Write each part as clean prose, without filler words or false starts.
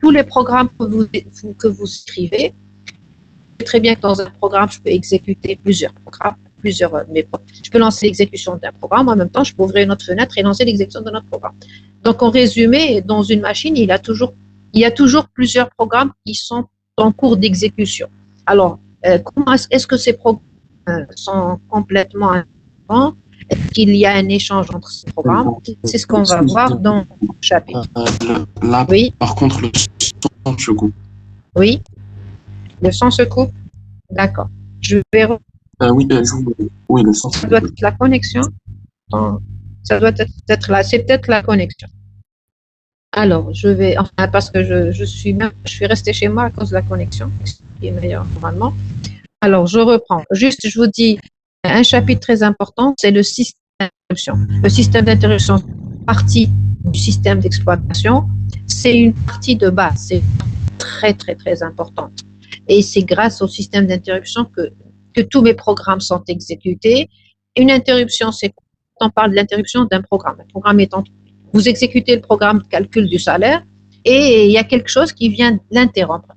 tous les programmes que vous écrivez. Très bien que dans un programme, je peux exécuter plusieurs programmes, je peux lancer l'exécution d'un programme, en même temps, je peux ouvrir une autre fenêtre et lancer l'exécution d'un autre programme. Donc, en résumé, dans une machine, il y a toujours plusieurs programmes qui sont en cours d'exécution. Alors, comment est-ce que ces programmes sont complètement indépendants? Est-ce qu'il y a un échange entre ces programmes? C'est ce qu'on va voir dans le chapitre. Là, Oui. Par contre, le son se coupe. Oui. Le son se coupe? D'accord. Je vais... Oui, le son se Ça coupe. doit être la connexion. Ça doit être là. C'est peut-être la connexion. Alors, parce que je suis restée chez moi à cause de la connexion, qui est meilleure normalement. Alors, je reprends. Juste, je vous dis, un chapitre très important, c'est le système d'interruption. Le système d'interruption, partie du système d'exploitation, c'est une partie de base, c'est très, très, très importante. Et c'est grâce au système d'interruption que tous mes programmes sont exécutés. Une interruption, c'est quand on parle de l'interruption d'un programme. Un programme étant, vous exécutez le programme de calcul du salaire et il y a quelque chose qui vient l'interrompre,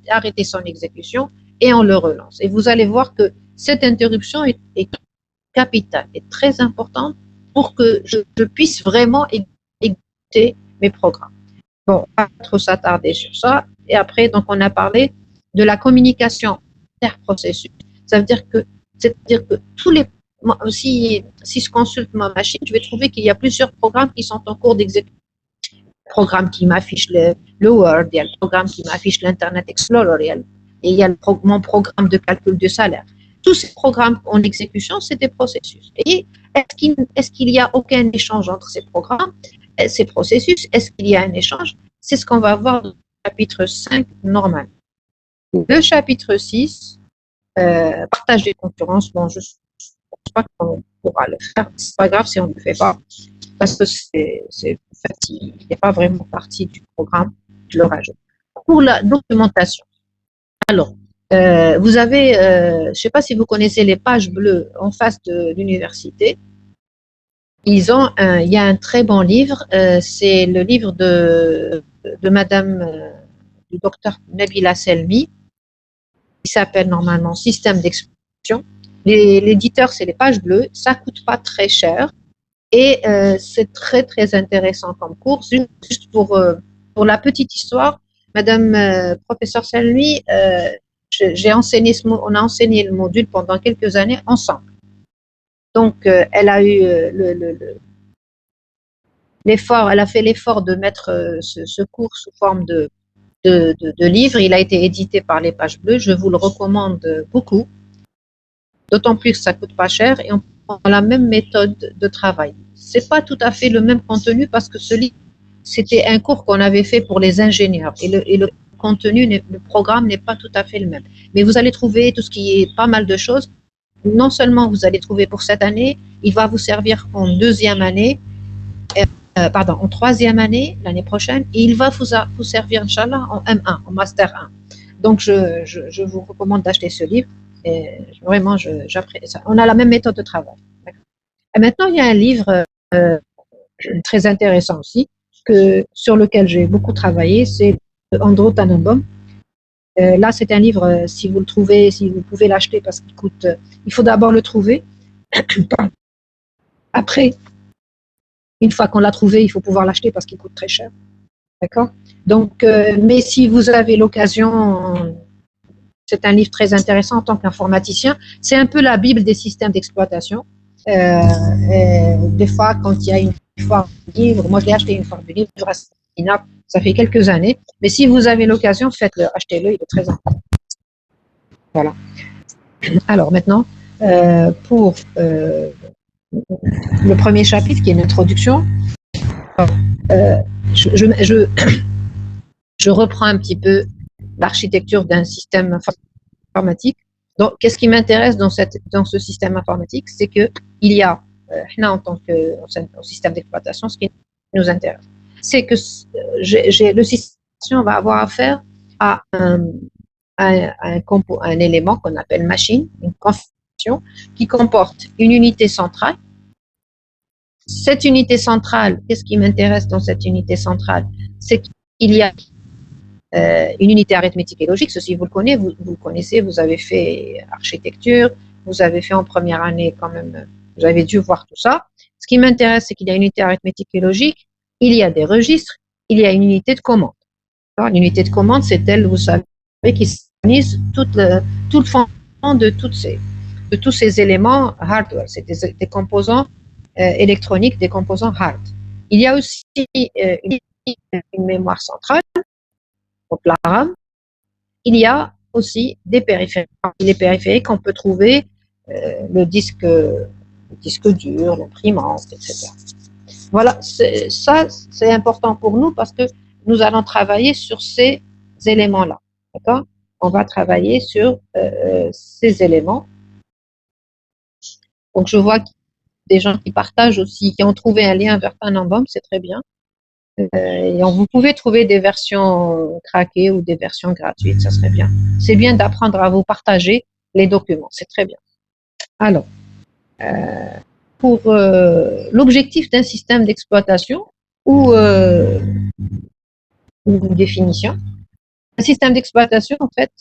arrêter son exécution et on le relance. Et vous allez voir que cette interruption est capitale, est très importante pour que je puisse vraiment exécuter mes programmes. Bon, pas trop s'attarder sur ça. Et après, donc, on a parlé de la communication interprocessus. Ça veut dire que, si je consulte ma machine, je vais trouver qu'il y a plusieurs programmes qui sont en cours d'exécution. Le programme qui m'affiche le Word, il y a le programme qui m'affiche l'Internet Explorer, et il y a mon programme de calcul du salaire. Tous ces programmes en exécution, c'est des processus. Et est-ce qu'il y a aucun échange entre ces programmes, ces processus? Est-ce qu'il y a un échange? C'est ce qu'on va voir dans le chapitre 5 normal. Le chapitre 6, partage des concurrences. Bon, je ne pense pas qu'on pourra le faire. Ce n'est pas grave si on ne le fait pas, parce que il n'est pas vraiment partie du programme. Je le rajoute. Pour la documentation. Alors, vous avez, je ne sais pas si vous connaissez les pages bleues en face de l'université. Il y a un très bon livre, c'est le livre de Madame, du docteur Nabila Selmi, qui s'appelle normalement Système d'exploitation. L'éditeur, c'est les pages bleues, ça ne coûte pas très cher et c'est très très intéressant comme cours. Juste pour la petite histoire, Madame professeur Selmi, on a enseigné le module pendant quelques années ensemble. Donc, elle a eu l'effort, elle a fait l'effort de mettre ce cours sous forme de livre. Il a été édité par les pages bleues. Je vous le recommande beaucoup. D'autant plus que ça coûte pas cher et on prend la même méthode de travail. C'est pas tout à fait le même contenu parce que ce livre, c'était un cours qu'on avait fait pour les ingénieurs et le contenu, le programme n'est pas tout à fait le même. Mais vous allez trouver tout ce qui est pas mal de choses. Non seulement vous allez trouver pour cette année, il va vous servir en deuxième année, en troisième année, l'année prochaine, et il va vous servir, Inch'Allah, en M1, en Master 1. Donc, je vous recommande d'acheter ce livre. Et vraiment, j'apprécie ça. On a la même méthode de travail. Et maintenant, il y a un livre très intéressant aussi, sur lequel j'ai beaucoup travaillé, c'est Andrew Tannenbaum. Là, c'est un livre, si vous le trouvez, si vous pouvez l'acheter, parce qu'il coûte, il faut d'abord le trouver. Après, une fois qu'on l'a trouvé, il faut pouvoir l'acheter parce qu'il coûte très cher. D'accord? Donc, mais si vous avez l'occasion, c'est un livre très intéressant en tant qu'informaticien. C'est un peu la Bible des systèmes d'exploitation. Des fois, quand il y a une forme de livre, moi je l'ai acheté une forme de livre, ça fait quelques années. Mais si vous avez l'occasion, faites-le, achetez-le, il est très important. Voilà. Alors maintenant, pour le premier chapitre, qui est l'introduction, je reprends un petit peu l'architecture d'un système informatique. Donc, qu'est-ce qui m'intéresse dans ce système informatique? C'est qu'il y a, en tant que système d'exploitation, ce qui nous intéresse, c'est que le système va avoir affaire à un élément qu'on appelle machine, une configuration qui comporte une unité centrale. Cette unité centrale, qu'est-ce qui m'intéresse dans cette unité centrale? C'est qu'il y a une unité arithmétique et logique. Ceci, vous le connaissez, vous le connaissez, vous avez fait architecture, vous avez fait en première année quand même, vous avez dû voir tout ça. Ce qui m'intéresse, c'est qu'il y a une unité arithmétique et logique, il y a des registres, il y a une unité de commande. L'unité de commande, c'est elle, vous savez, qui organise tout le fonctionnement de tous ces éléments hardware. C'est des composants électroniques, des composants hard. Il y a aussi une mémoire centrale, donc la RAM. Il y a aussi des périphériques. Les périphériques, on peut trouver le disque dur, l'imprimante, etc. Voilà, ça c'est important pour nous parce que nous allons travailler sur ces éléments-là. D'accord? On va travailler sur ces éléments. Donc je vois des gens qui partagent aussi, qui ont trouvé un lien vers Tannenbaum, c'est très bien. Et vous pouvez trouver des versions craquées ou des versions gratuites, ça serait bien. C'est bien d'apprendre à vous partager les documents, c'est très bien. Alors, pour l'objectif d'un système d'exploitation ou une définition, un système d'exploitation, en fait,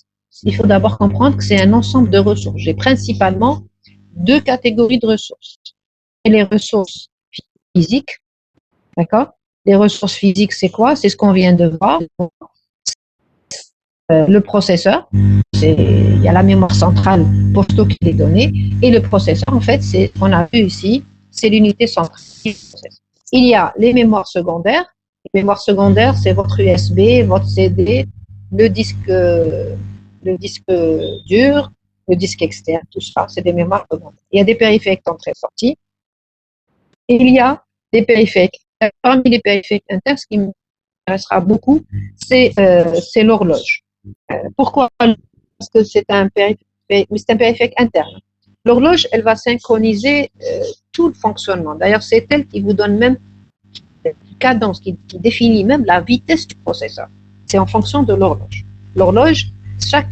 il faut d'abord comprendre que c'est un ensemble de ressources. J'ai principalement deux catégories de ressources. Et les ressources physiques, d'accord? Les ressources physiques, c'est quoi? C'est ce qu'on vient de voir. Le processeur, il y a la mémoire centrale pour stocker les données, et le processeur, en fait, c'est, on a vu ici, c'est l'unité centrale. Il y a les mémoires secondaires. Les mémoires secondaires, c'est votre USB, votre CD, le disque dur, le disque externe, tout ça, c'est des mémoires secondaires. Il y a des périphériques entrée-sortie. Et il y a des périphériques. Parmi les périphériques internes, ce qui m'intéressera beaucoup, c'est l'horloge. Pourquoi? Parce que c'est un périphérique interne. L'horloge, elle va synchroniser tout le fonctionnement. D'ailleurs, c'est elle qui vous donne même une cadence, qui définit même la vitesse du processeur. C'est en fonction de l'horloge. L'horloge,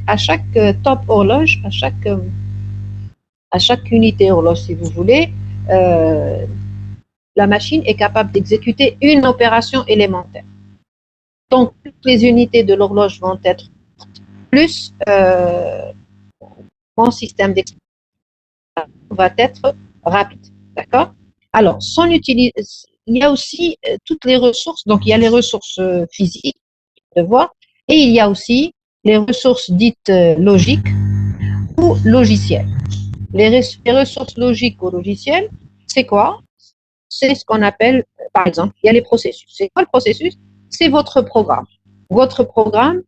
à chaque top horloge, à chaque unité horloge, si vous voulez, la machine est capable d'exécuter une opération élémentaire. Donc, toutes les unités de l'horloge vont être plus mon système d'exploitation va être rapide. D'accord? Alors, il y a aussi toutes les ressources, donc il y a les ressources physiques, de voir, et il y a aussi les ressources dites logiques ou logicielles. Les ressources logiques ou logicielles, c'est quoi? C'est ce qu'on appelle, par exemple, il y a les processus. C'est quoi le processus? C'est votre programme. Votre programme,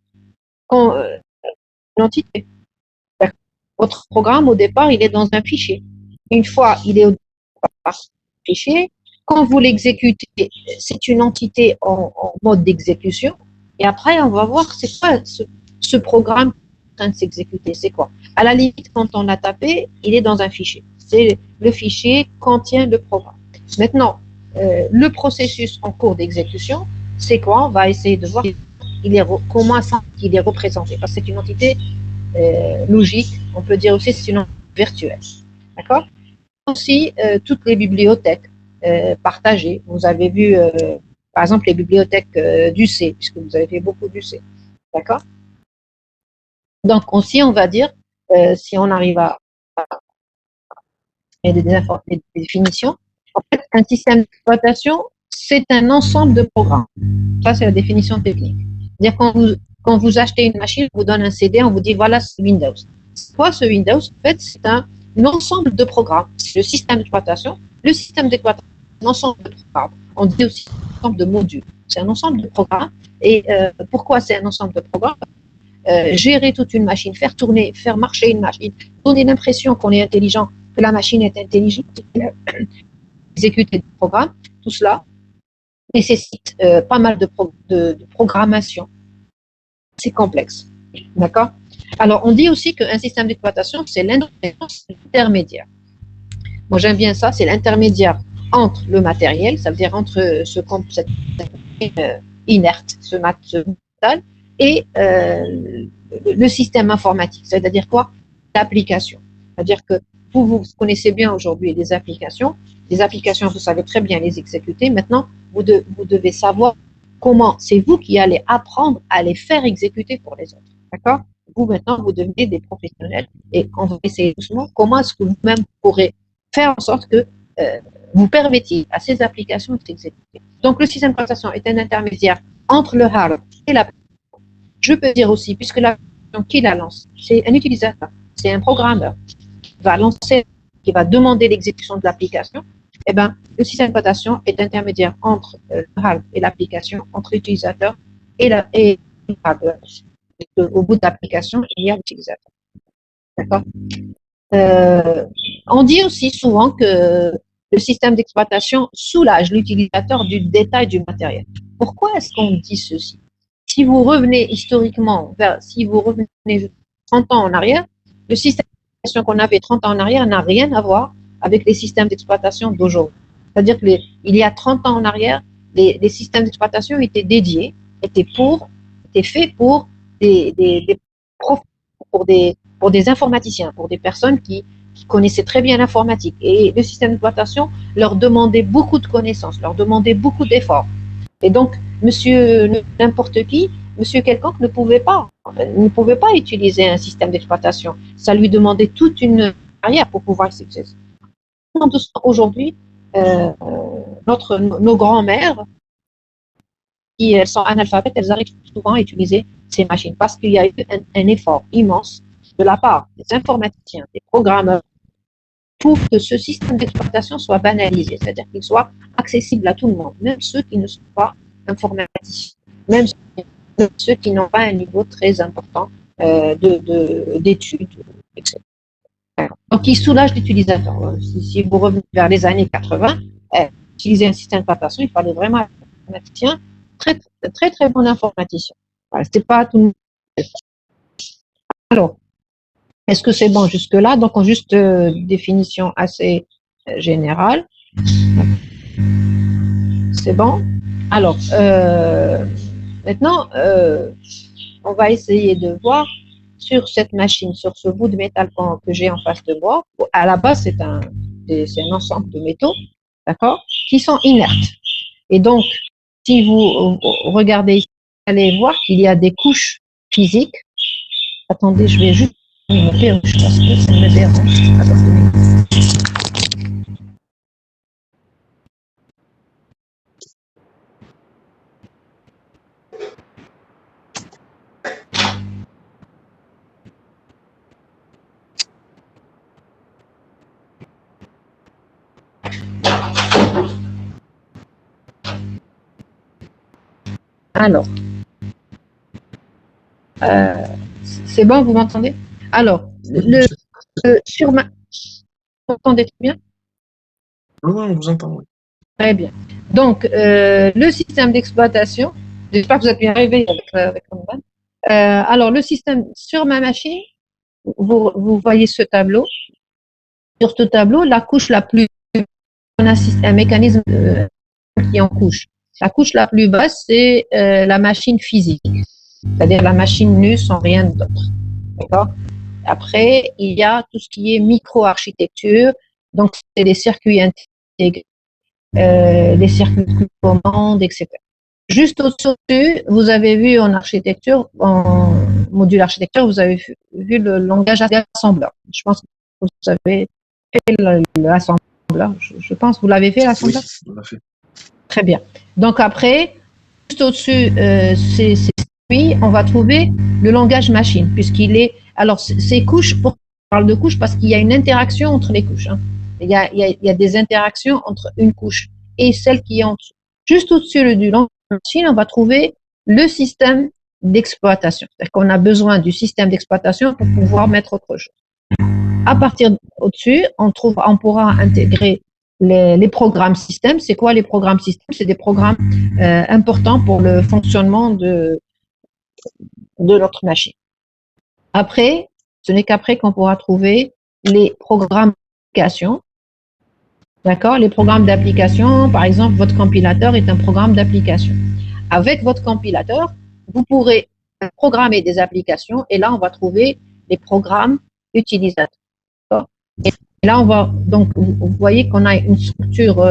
une entité. Votre programme, au départ, il est dans un fichier. Une fois il est au fichier, quand vous l'exécutez, c'est une entité en mode d'exécution. Et après, on va voir c'est quoi ce programme qui est en train de s'exécuter. C'est quoi? À la limite, quand on l'a tapé, il est dans un fichier. Le fichier contient le programme. Maintenant, le processus en cours d'exécution, c'est quoi? On va essayer de voir comment il est représenté. Parce que c'est une entité logique. On peut dire aussi que c'est une entité virtuelle. D'accord? Aussi, toutes les bibliothèques partagées. Vous avez vu, par exemple, les bibliothèques du C, puisque vous avez fait beaucoup du C. D'accord? Donc, aussi, on va dire, si on arrive à des définitions, en fait, un système d'exploitation, c'est un ensemble de programmes. Ça, c'est la définition technique. C'est-à-dire quand vous achetez une machine, on vous donne un CD, on vous dit, voilà, c'est Windows. C'est quoi ce Windows? En fait, c'est un ensemble de programmes. C'est le système d'exploitation. Le système d'exploitation, c'est un ensemble de programmes. On dit aussi un ensemble de modules. C'est un ensemble de programmes. Et pourquoi c'est un ensemble de programmes? Gérer toute une machine, faire tourner, faire marcher une machine, donner l'impression qu'on est intelligent, que la machine est intelligente, exécuter des programmes, tout cela nécessite pas mal de programmation. C'est complexe. D'accord? Alors, on dit aussi qu'un système d'exploitation, c'est l'intermédiaire. Moi, j'aime bien ça, c'est l'intermédiaire entre le matériel, ça veut dire entre cette inerte, ce métal, et le système informatique. C'est-à-dire quoi? L'application. C'est-à-dire que vous connaissez bien aujourd'hui les applications. Les applications, vous savez très bien les exécuter. Maintenant, vous devez savoir comment c'est vous qui allez apprendre à les faire exécuter pour les autres. D'accord? Vous, maintenant, vous devenez des professionnels et on va essayer doucement comment est-ce que vous-même pourrez faire en sorte que vous permettiez à ces applications de s'exécuter. Donc, le système d'exploitation est un intermédiaire entre le hardware et l'application. Je peux dire aussi, puisque l'application qui la lance, c'est un utilisateur, c'est un programmeur qui va lancer, qui va demander l'exécution de l'application, eh bien, le système d'exploitation est intermédiaire entre le hardware et l'application, entre l'utilisateur et le hardware. Au bout de l'application, il y a l'utilisateur. D'accord? On dit aussi souvent que le système d'exploitation soulage l'utilisateur du détail du matériel. Pourquoi est-ce qu'on dit ceci? Si vous revenez historiquement, si vous revenez 30 ans en arrière, le système d'exploitation qu'on avait 30 ans en arrière n'a rien à voir avec les systèmes d'exploitation d'aujourd'hui. C'est-à-dire qu'il y a 30 ans en arrière, les systèmes d'exploitation étaient dédiés, étaient faits pour des profs, pour des informaticiens, pour des personnes qui connaissaient très bien l'informatique. Et le système d'exploitation leur demandait beaucoup de connaissances, leur demandait beaucoup d'efforts. Et donc, monsieur n'importe qui, monsieur quelconque ne pouvait pas utiliser un système d'exploitation. Ça lui demandait toute une carrière pour pouvoir s'exercer. Aujourd'hui, nos grands-mères, qui elles sont analphabètes, elles arrivent souvent à utiliser ces machines parce qu'il y a eu un effort immense de la part des informaticiens, des programmeurs, pour que ce système d'exploitation soit banalisé, c'est-à-dire qu'il soit accessible à tout le monde, même ceux qui ne sont pas informaticiens, même ceux qui n'ont pas un niveau très important d'études, etc. Donc, il soulage l'utilisateur. Si vous revenez vers les années 80, utiliser un système d'exploitation, il fallait vraiment un informaticien, très bon informaticien. Voilà, c'était pas tout le monde. Alors, est-ce que c'est bon jusque-là? Donc, en juste définition assez générale. C'est bon? Alors, maintenant, on va essayer de voir sur cette machine, sur ce bout de métal que j'ai en face de moi. À la base, c'est un ensemble de métaux, d'accord, qui sont inertes. Et donc, si vous regardez ici, vous allez voir qu'il y a des couches physiques. Attendez, je vais juste me perruche parce que ça me dérange. Attendez. Alors, c'est bon, vous m'entendez? Alors, sur ma... Vous m'entendez très bien? Oui, on vous entend, oui. Très bien. Donc, le système d'exploitation, j'espère que vous êtes bien arrivé avec Roman. Alors, le système sur ma machine, vous voyez ce tableau. Sur ce tableau, la couche la plus... On a un mécanisme qui est en couche. La couche la plus basse, c'est la machine physique, c'est-à-dire la machine nue sans rien d'autre. D'accord? Après, il y a tout ce qui est micro-architecture, donc c'est les circuits intégrés, les circuits de commande, etc. Juste au-dessus, vous avez vu en architecture, en module architecture, vous avez vu le langage assembleur. Je pense que vous avez fait l'assembleur. Je pense que vous l'avez fait, l'assembleur? Oui, on l'a fait. Très bien. Donc après, juste au-dessus, on va trouver le langage machine, puisqu'il est... Alors, ces couches, pourquoi on parle de couches? Parce qu'il y a une interaction entre les couches. Hein. Il y a des interactions entre une couche et celle qui est en dessous. Juste au-dessus du langage machine, on va trouver le système d'exploitation. C'est-à-dire qu'on a besoin du système d'exploitation pour pouvoir mettre autre chose. À partir au-dessus, on pourra intégrer les programmes système. C'est quoi les programmes système? C'est des programmes importants pour le fonctionnement de notre machine. Après, ce n'est qu'après qu'on pourra trouver les programmes d'application. D'accord? Les programmes d'application, par exemple, votre compilateur est un programme d'application. Avec votre compilateur, vous pourrez programmer des applications et là, on va trouver les programmes utilisateurs. Et là, on va donc, vous voyez qu'on a une structure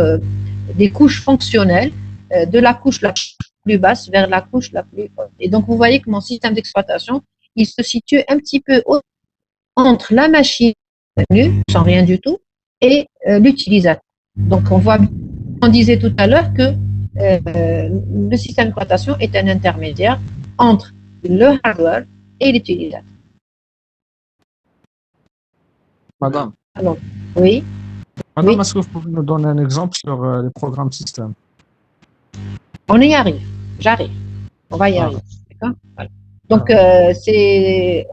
des couches fonctionnelles, de la couche la plus plus basse vers la couche la plus haute. Et donc, vous voyez que mon système d'exploitation, il se situe un petit peu entre la machine nue, sans rien du tout, et l'utilisateur. Donc, on disait tout à l'heure que le système d'exploitation est un intermédiaire entre le hardware et l'utilisateur. Madame, Alors, oui, Madame, oui. est-ce que vous pouvez nous donner un exemple sur les programmes système? On y arrive, j'arrive, on va y Ah. arriver. D'accord. Voilà. Donc,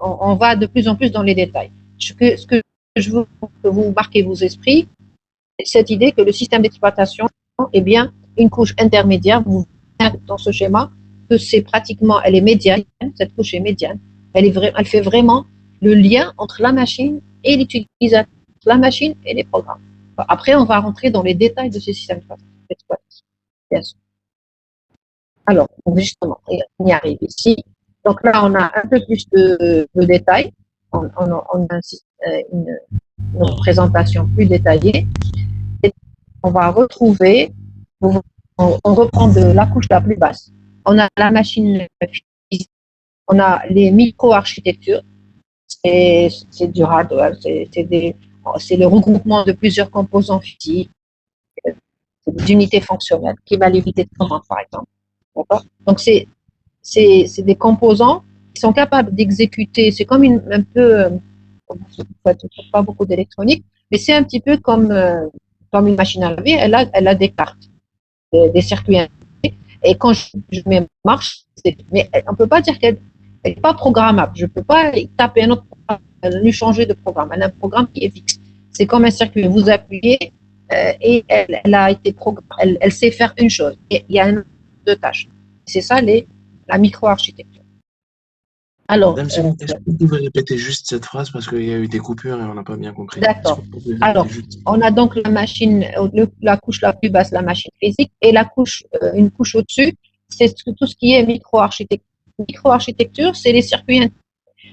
on va de plus en plus dans les détails. Ce que je veux que vous marquez vos esprits, c'est cette idée que le système d'exploitation est bien une couche intermédiaire. Vous voyez dans ce schéma que c'est pratiquement, elle est médiane, cette couche est médiane. Elle fait vraiment le lien entre la machine et l'utilisateur, la machine et les programmes. Après, on va rentrer dans les détails de ce système d'exploitation, bien sûr. Alors, justement, on y arrive ici. Donc là, on a un peu plus de détails. On a une représentation plus détaillée. Et on va retrouver, on reprend de la couche la plus basse. On a la machine physique, on a les micro-architectures, c'est du hardware, c'est le regroupement de plusieurs composants physiques, des unités fonctionnelles qui va l'unité de commande, par exemple. Donc, c'est des composants qui sont capables d'exécuter, c'est comme un peu, pas beaucoup d'électronique, mais c'est un petit peu comme une machine à laver, elle a des cartes, des circuits intégrés, et quand je mets en marche, mais on ne peut pas dire qu'elle n'est pas programmable, je ne peux pas taper un autre programme, lui changer de programme, elle a un programme qui est fixe. C'est comme un circuit, vous appuyez et elle a été programmée, elle sait faire une chose, et il y a un de tâches. C'est ça la micro-architecture. Alors, Madame Simon, est-ce que vous pouvez répéter juste cette phrase parce qu'il y a eu des coupures et on n'a pas bien compris. D'accord. Alors, on a donc la machine, la couche la plus basse, la machine physique, et une couche au-dessus, c'est tout ce qui est micro-architecture. Micro-architecture, c'est les circuits.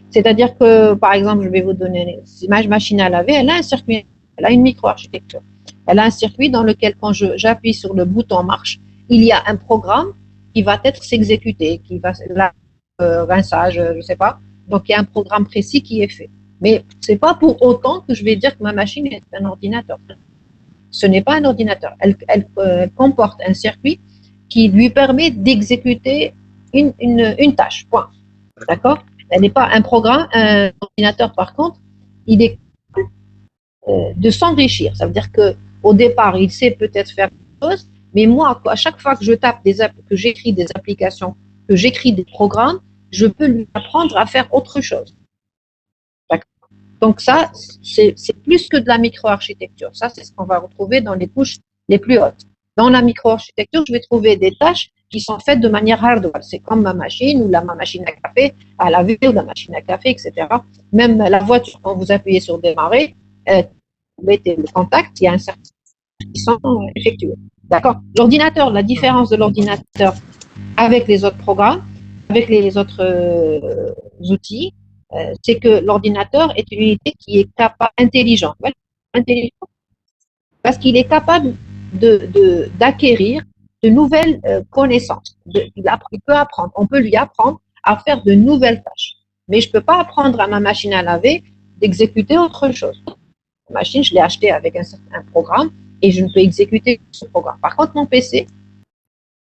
C'est-à-dire que, par exemple, je vais vous donner une machine à laver, elle a un circuit, elle a une micro-architecture. Elle a un circuit dans lequel, quand j'appuie sur le bouton marche, il y a un programme qui va être s'exécuter, qui va rinçage, je ne sais pas. Donc il y a un programme précis qui est fait. Mais c'est pas pour autant que je vais dire que ma machine est un ordinateur. Ce n'est pas un ordinateur. Elle comporte un circuit qui lui permet d'exécuter une tâche. Point. D'accord. Elle n'est pas un programme. Un ordinateur, par contre, il est de s'enrichir. Ça veut dire que au départ, il sait peut-être faire des choses, mais moi, à chaque fois que je tape que j'écris des applications, que j'écris des programmes, je peux lui apprendre à faire autre chose. Donc ça, c'est plus que de la micro-architecture. Ça, c'est ce qu'on va retrouver dans les couches les plus hautes. Dans la micro-architecture, je vais trouver des tâches qui sont faites de manière hardware. C'est comme ma machine ou ma machine à café, à laver ou la machine à café, etc. Même la voiture, quand vous appuyez sur démarrer, vous mettez le contact, il y a un certain qui sont effectués. D'accord. L'ordinateur, la différence de l'ordinateur avec les autres programmes, avec les autres outils, c'est que l'ordinateur est une unité qui est capable, intelligent, parce qu'il est capable d'acquérir de nouvelles connaissances. Il peut apprendre, on peut lui apprendre à faire de nouvelles tâches. Mais je ne peux pas apprendre à ma machine à laver d'exécuter autre chose. La machine, je l'ai achetée avec un programme et je ne peux exécuter ce programme. Par contre, mon PC,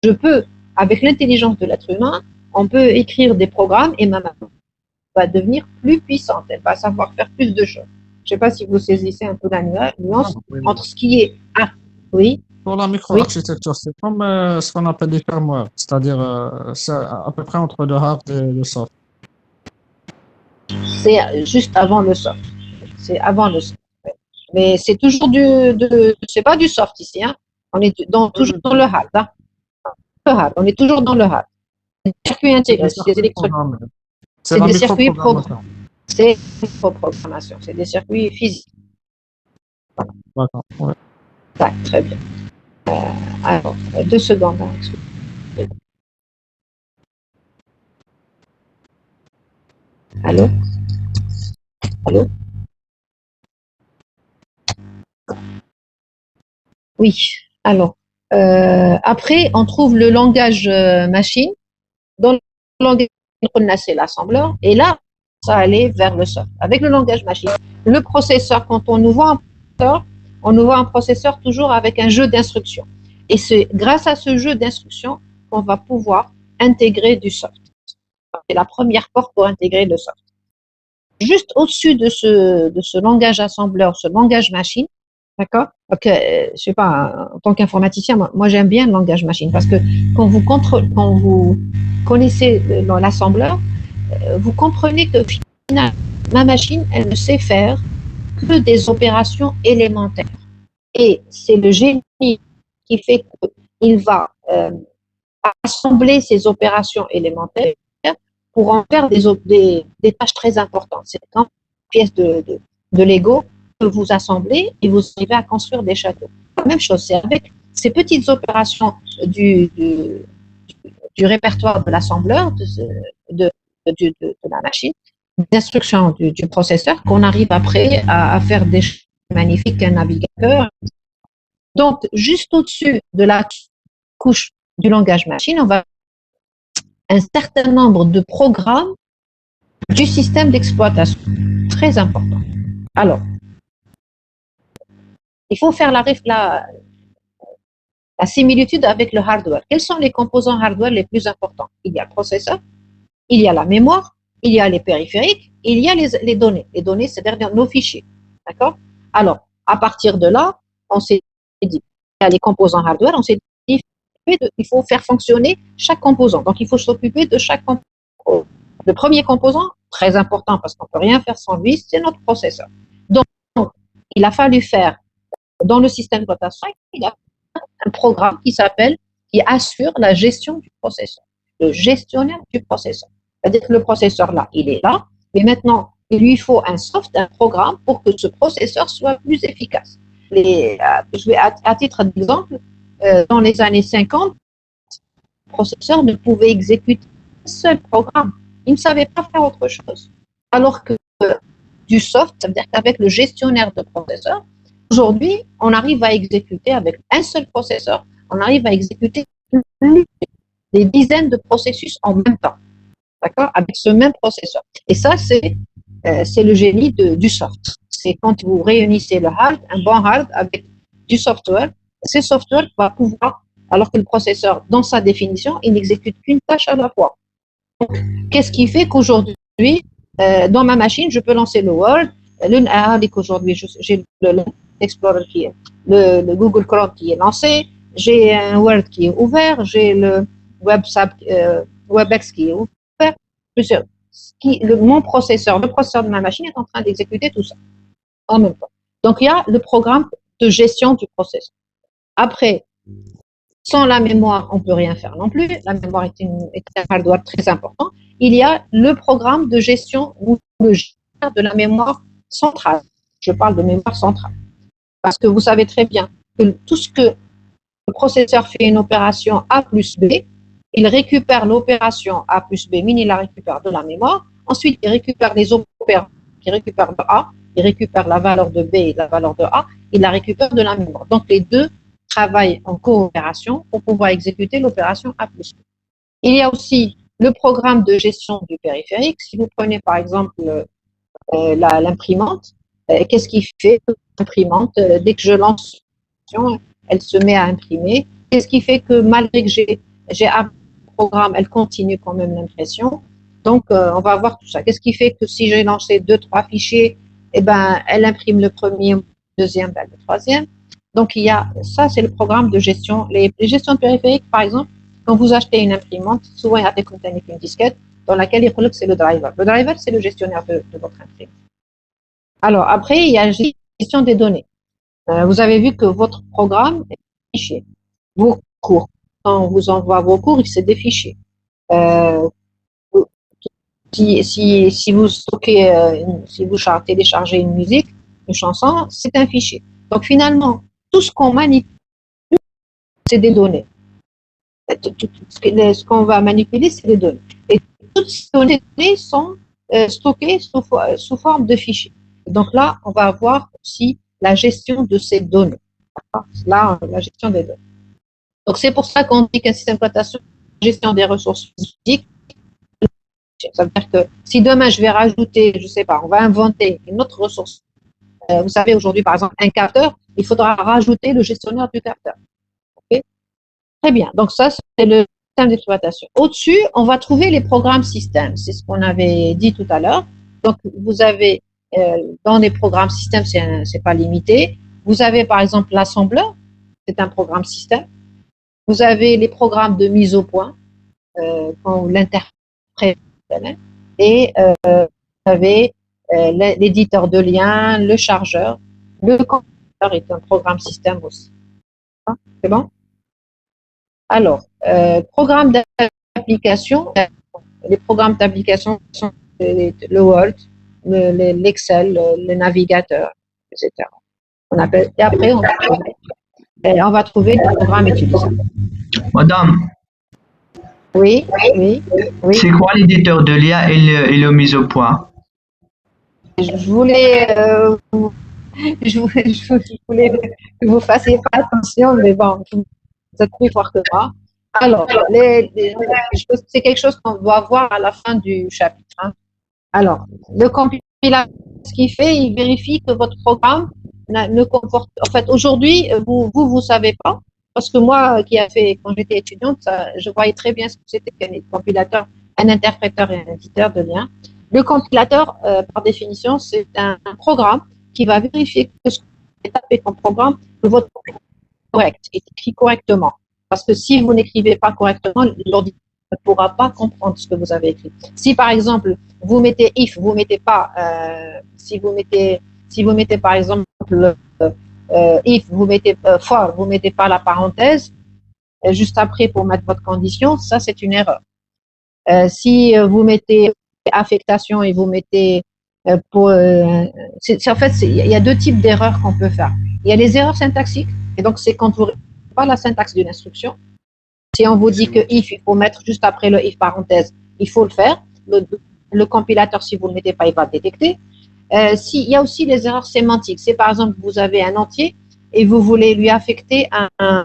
je peux, avec l'intelligence de l'être humain, on peut écrire des programmes et ma machine va devenir plus puissante. Elle va savoir faire plus de choses. Je ne sais pas si vous saisissez un peu la nuance entre ce qui est... Ah, oui. Pour la micro-architecture, c'est comme ce qu'on appelle les firmware, c'est-à-dire c'est à peu près entre le hard et le soft. C'est juste avant le soft. C'est avant le soft. Mais c'est toujours c'est pas du soft ici, hein. On est toujours dans le hard, hein. Le hard. On est toujours dans le hard. Les circuits intégrés, c'est des électroniques. C'est des circuits programmés. C'est une microprogrammation. C'est des circuits physiques. D'accord. Ouais. Très bien. Alors, 2 secondes. Hein. Allô? Allô? Oui. Alors, Après, on trouve le langage machine. Dans le langage machine, c'est l'assembleur. Et là, ça allait vers le soft. Avec le langage machine, le processeur, quand on nous voit un processeur, on nous voit un processeur toujours avec un jeu d'instructions. Et c'est grâce à ce jeu d'instructions qu'on va pouvoir intégrer du soft. C'est la première porte pour intégrer le soft. Juste au-dessus de ce langage assembleur, ce langage machine, d'accord? Je sais pas, en tant qu'informaticien, moi j'aime bien le langage machine parce que quand vous connaissez l'assembleur, vous comprenez que finalement, ma machine, elle ne sait faire que des opérations élémentaires. Et c'est le génie qui fait qu'il va assembler ces opérations élémentaires pour en faire des tâches très importantes. C'est quand une pièce de Lego que vous assemblez et vous arrivez à construire des châteaux. La même chose, c'est avec ces petites opérations du répertoire de l'assembleur, de la machine, des instructions du processeur, qu'on arrive après à faire des choses magnifiques, un navigateur. Donc, juste au-dessus de la couche du langage machine, on va un certain nombre de programmes du système d'exploitation. Très important. Alors, il faut faire la similitude avec le hardware. Quels sont les composants hardware les plus importants? Il y a le processeur, il y a la mémoire, il y a les périphériques, il y a les données. Les données, c'est-à-dire nos fichiers. D'accord? Alors, à partir de là, on s'est dit, il y a les composants hardware, on s'est dit, il faut faire fonctionner chaque composant. Donc, il faut s'occuper de chaque composant. Le premier composant, très important parce qu'on ne peut rien faire sans lui, c'est notre processeur. Donc, il a fallu faire, dans le système d'exploitation, il y a un programme qui assure la gestion du processeur, le gestionnaire du processeur. C'est-à-dire que le processeur, là, il est là, mais maintenant, il lui faut un soft, un programme pour que ce processeur soit plus efficace. À titre d'exemple, dans les années 50, le processeur ne pouvait exécuter un seul programme. Il ne savait pas faire autre chose. Alors que du soft, ça veut dire qu'avec le gestionnaire de processeur, aujourd'hui, on arrive à exécuter avec un seul processeur, on arrive à exécuter des dizaines de processus en même temps. D'accord? Avec ce même processeur. Et ça, c'est le génie du soft. C'est quand vous réunissez le hard, un bon hard avec du software. Ce software va pouvoir, alors que le processeur, dans sa définition, il n'exécute qu'une tâche à la fois. Donc, qu'est-ce qui fait qu'aujourd'hui, dans ma machine, je peux lancer le Word, qu'aujourd'hui, j'ai l'Explorer qui est, le Google Chrome qui est lancé, j'ai un Word qui est ouvert, j'ai le WebEx qui est ouvert. Mon processeur, le processeur de ma machine est en train d'exécuter tout ça en même temps. Donc, il y a le programme de gestion du processeur. Après, sans la mémoire, on ne peut rien faire non plus. La mémoire est un hardware très important. Il y a le programme de gestion ou le gestionnaire de la mémoire centrale. Je parle de mémoire centrale. Parce que vous savez très bien que tout ce que le processeur fait une opération A plus B, il récupère l'opération A plus B, il la récupère de la mémoire. Ensuite, il récupère les opérations qu'il récupère de A, il récupère la valeur de B et la valeur de A, il la récupère de la mémoire. Donc, les deux travaillent en coopération pour pouvoir exécuter l'opération A plus B. Il y a aussi le programme de gestion du périphérique. Si vous prenez par exemple l'imprimante, qu'est-ce qui fait que l'imprimante, dès que je lance, elle se met à imprimer. Qu'est-ce qui fait que malgré que j'ai un programme, elle continue quand même l'impression. Donc, on va voir tout ça. Qu'est-ce qui fait que si j'ai lancé 2-3 fichiers, eh ben, elle imprime le premier, le deuxième, le troisième. Donc, il y a ça, c'est le programme de gestion. Les gestions périphériques, par exemple, quand vous achetez une imprimante, souvent il y a avec une disquette dans laquelle il faut que c'est le driver. Le driver, c'est le gestionnaire de votre imprimante. Alors, après, il y a la gestion des données. Vous avez vu que votre programme est un fichier. Vos cours, quand on vous envoie vos cours, c'est des fichiers. Si vous stockez, si vous téléchargez une musique, une chanson, c'est un fichier. Donc finalement, tout ce qu'on manipule, c'est des données. Ce qu'on va manipuler, c'est des données. Et toutes ces données sont stockées sous forme de fichiers. Donc là, on va avoir aussi la gestion de ces données. Là, la gestion des données. Donc, c'est pour ça qu'on dit qu'un système d'exploitation, gestion des ressources physiques, ça veut dire que si demain je vais rajouter, je sais pas, on va inventer une autre ressource. Vous savez, aujourd'hui, par exemple, un capteur, il faudra rajouter le gestionnaire du capteur. Okay. Très bien. Donc, ça, c'est le système d'exploitation. Au-dessus, on va trouver les programmes systèmes. C'est ce qu'on avait dit tout à l'heure. Donc, vous avez, dans les programmes systèmes, c'est pas limité. Vous avez, par exemple, l'assembleur. C'est un programme système. Vous avez les programmes de mise au point, quand l'interprète, et vous avez l'éditeur de liens, le chargeur. Le compilateur est un programme système aussi. C'est bon? Alors, programme d'application. Les programmes d'application sont le Word, l'Excel, le navigateur, etc. Et après, on va trouver le programme utilisable. Madame, Oui. c'est quoi l'éditeur de lien et le mise au point? Je voulais que vous fassiez pas attention, mais bon, vous êtes plus fort que moi. Alors, c'est quelque chose qu'on doit voir à la fin du chapitre. Hein. Alors, le compilateur, ce qu'il fait, il vérifie que votre programme ne comporte. En fait, aujourd'hui, vous savez pas, parce que moi, qui a fait quand j'étais étudiante, je voyais très bien ce que c'était qu'un compilateur, un interpréteur et un éditeur de liens. Le compilateur, par définition, c'est un programme qui va vérifier que ce que vous avez tapé comme programme, que votre programme est correct, est écrit correctement. Parce que si vous n'écrivez pas correctement, l'ordinateur ne pourra pas comprendre ce que vous avez écrit. Si par exemple, vous mettez if, vous mettez pas, si vous mettez par exemple if, vous mettez for, vous mettez pas la parenthèse juste après pour mettre votre condition, ça c'est une erreur. Si vous mettez affectation et vous mettez en fait, il y a deux types d'erreurs qu'on peut faire. Il y a les erreurs syntaxiques, et donc c'est quand vous ne respectez pas la syntaxe d'une instruction. Si on vous dit que if, il faut mettre juste après le if parenthèse, il faut le faire. Le compilateur, si vous ne le mettez pas, il va le détecter. Il y a aussi les erreurs sémantiques. C'est par exemple, vous avez un entier et vous voulez lui affecter un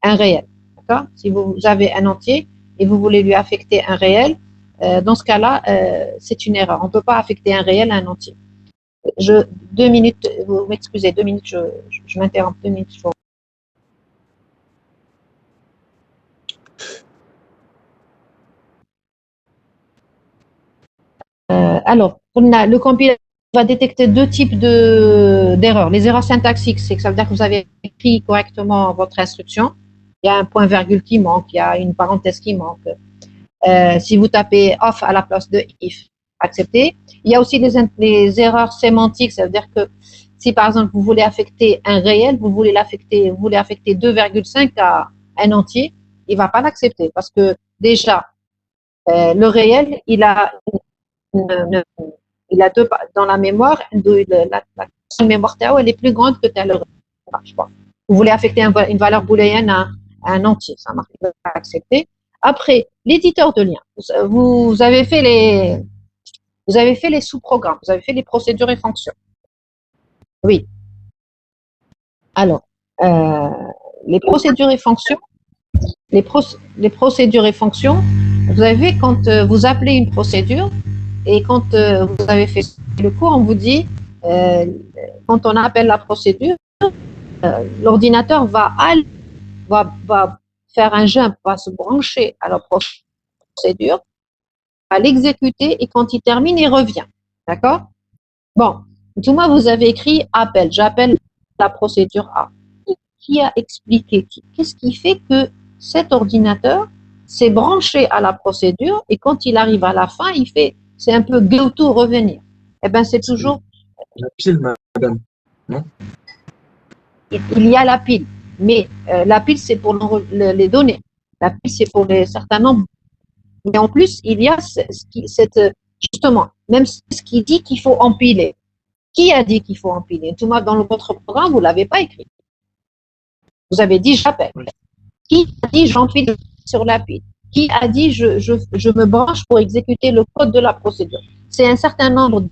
réel. D'accord? Si vous avez un entier et vous voulez lui affecter un réel, dans ce cas-là, c'est une erreur. On ne peut pas affecter un réel à un entier. 2 minutes, vous m'excusez, 2 minutes, je m'interromps 2 minutes. Alors, le compilateur va détecter deux types d'erreurs. Les erreurs syntaxiques, c'est que ça veut dire que vous avez écrit correctement votre instruction. Il y a un point-virgule qui manque, il y a une parenthèse qui manque. Si vous tapez off à la place de if, accepté. Il y a aussi les erreurs sémantiques, ça veut dire que si par exemple vous voulez affecter un réel, vous voulez affecter 2,5 à un entier, il va pas l'accepter parce que déjà le réel, il a deux dans la mémoire, la mémoire Tao, elle est plus grande que tel réel. Ça marche pas. Vous voulez affecter une valeur booléenne à un entier, ça marche pas, accepter. Après, l'éditeur de liens. Vous avez fait les sous-programmes, vous avez fait les procédures et fonctions. Oui. Alors, les procédures et fonctions, les procédures et fonctions, vous avez quand vous appelez une procédure et quand vous avez fait le cours, on vous dit, quand on appelle la procédure, l'ordinateur va faire un jump, va se brancher à la procédure, va l'exécuter et quand il termine, il revient. D'accord? Bon, tout moi, vous avez écrit appel, j'appelle la procédure A. Qui a expliqué? Qu'est-ce qui fait que cet ordinateur s'est branché à la procédure et quand il arrive à la fin, il fait, c'est un peu go to revenir. Eh bien, c'est toujours. La pile, madame, non? Il y a la pile. Mais la pile, c'est pour les données. La pile, c'est pour les certains nombres. Mais en plus, il y a justement, même ce qui dit qu'il faut empiler. Qui a dit qu'il faut empiler? Tout moi, dans votre programme, vous ne l'avez pas écrit. Vous avez dit j'appelle. Qui a dit j'empile sur la pile? Qui a dit je me branche pour exécuter le code de la procédure? C'est un certain nombre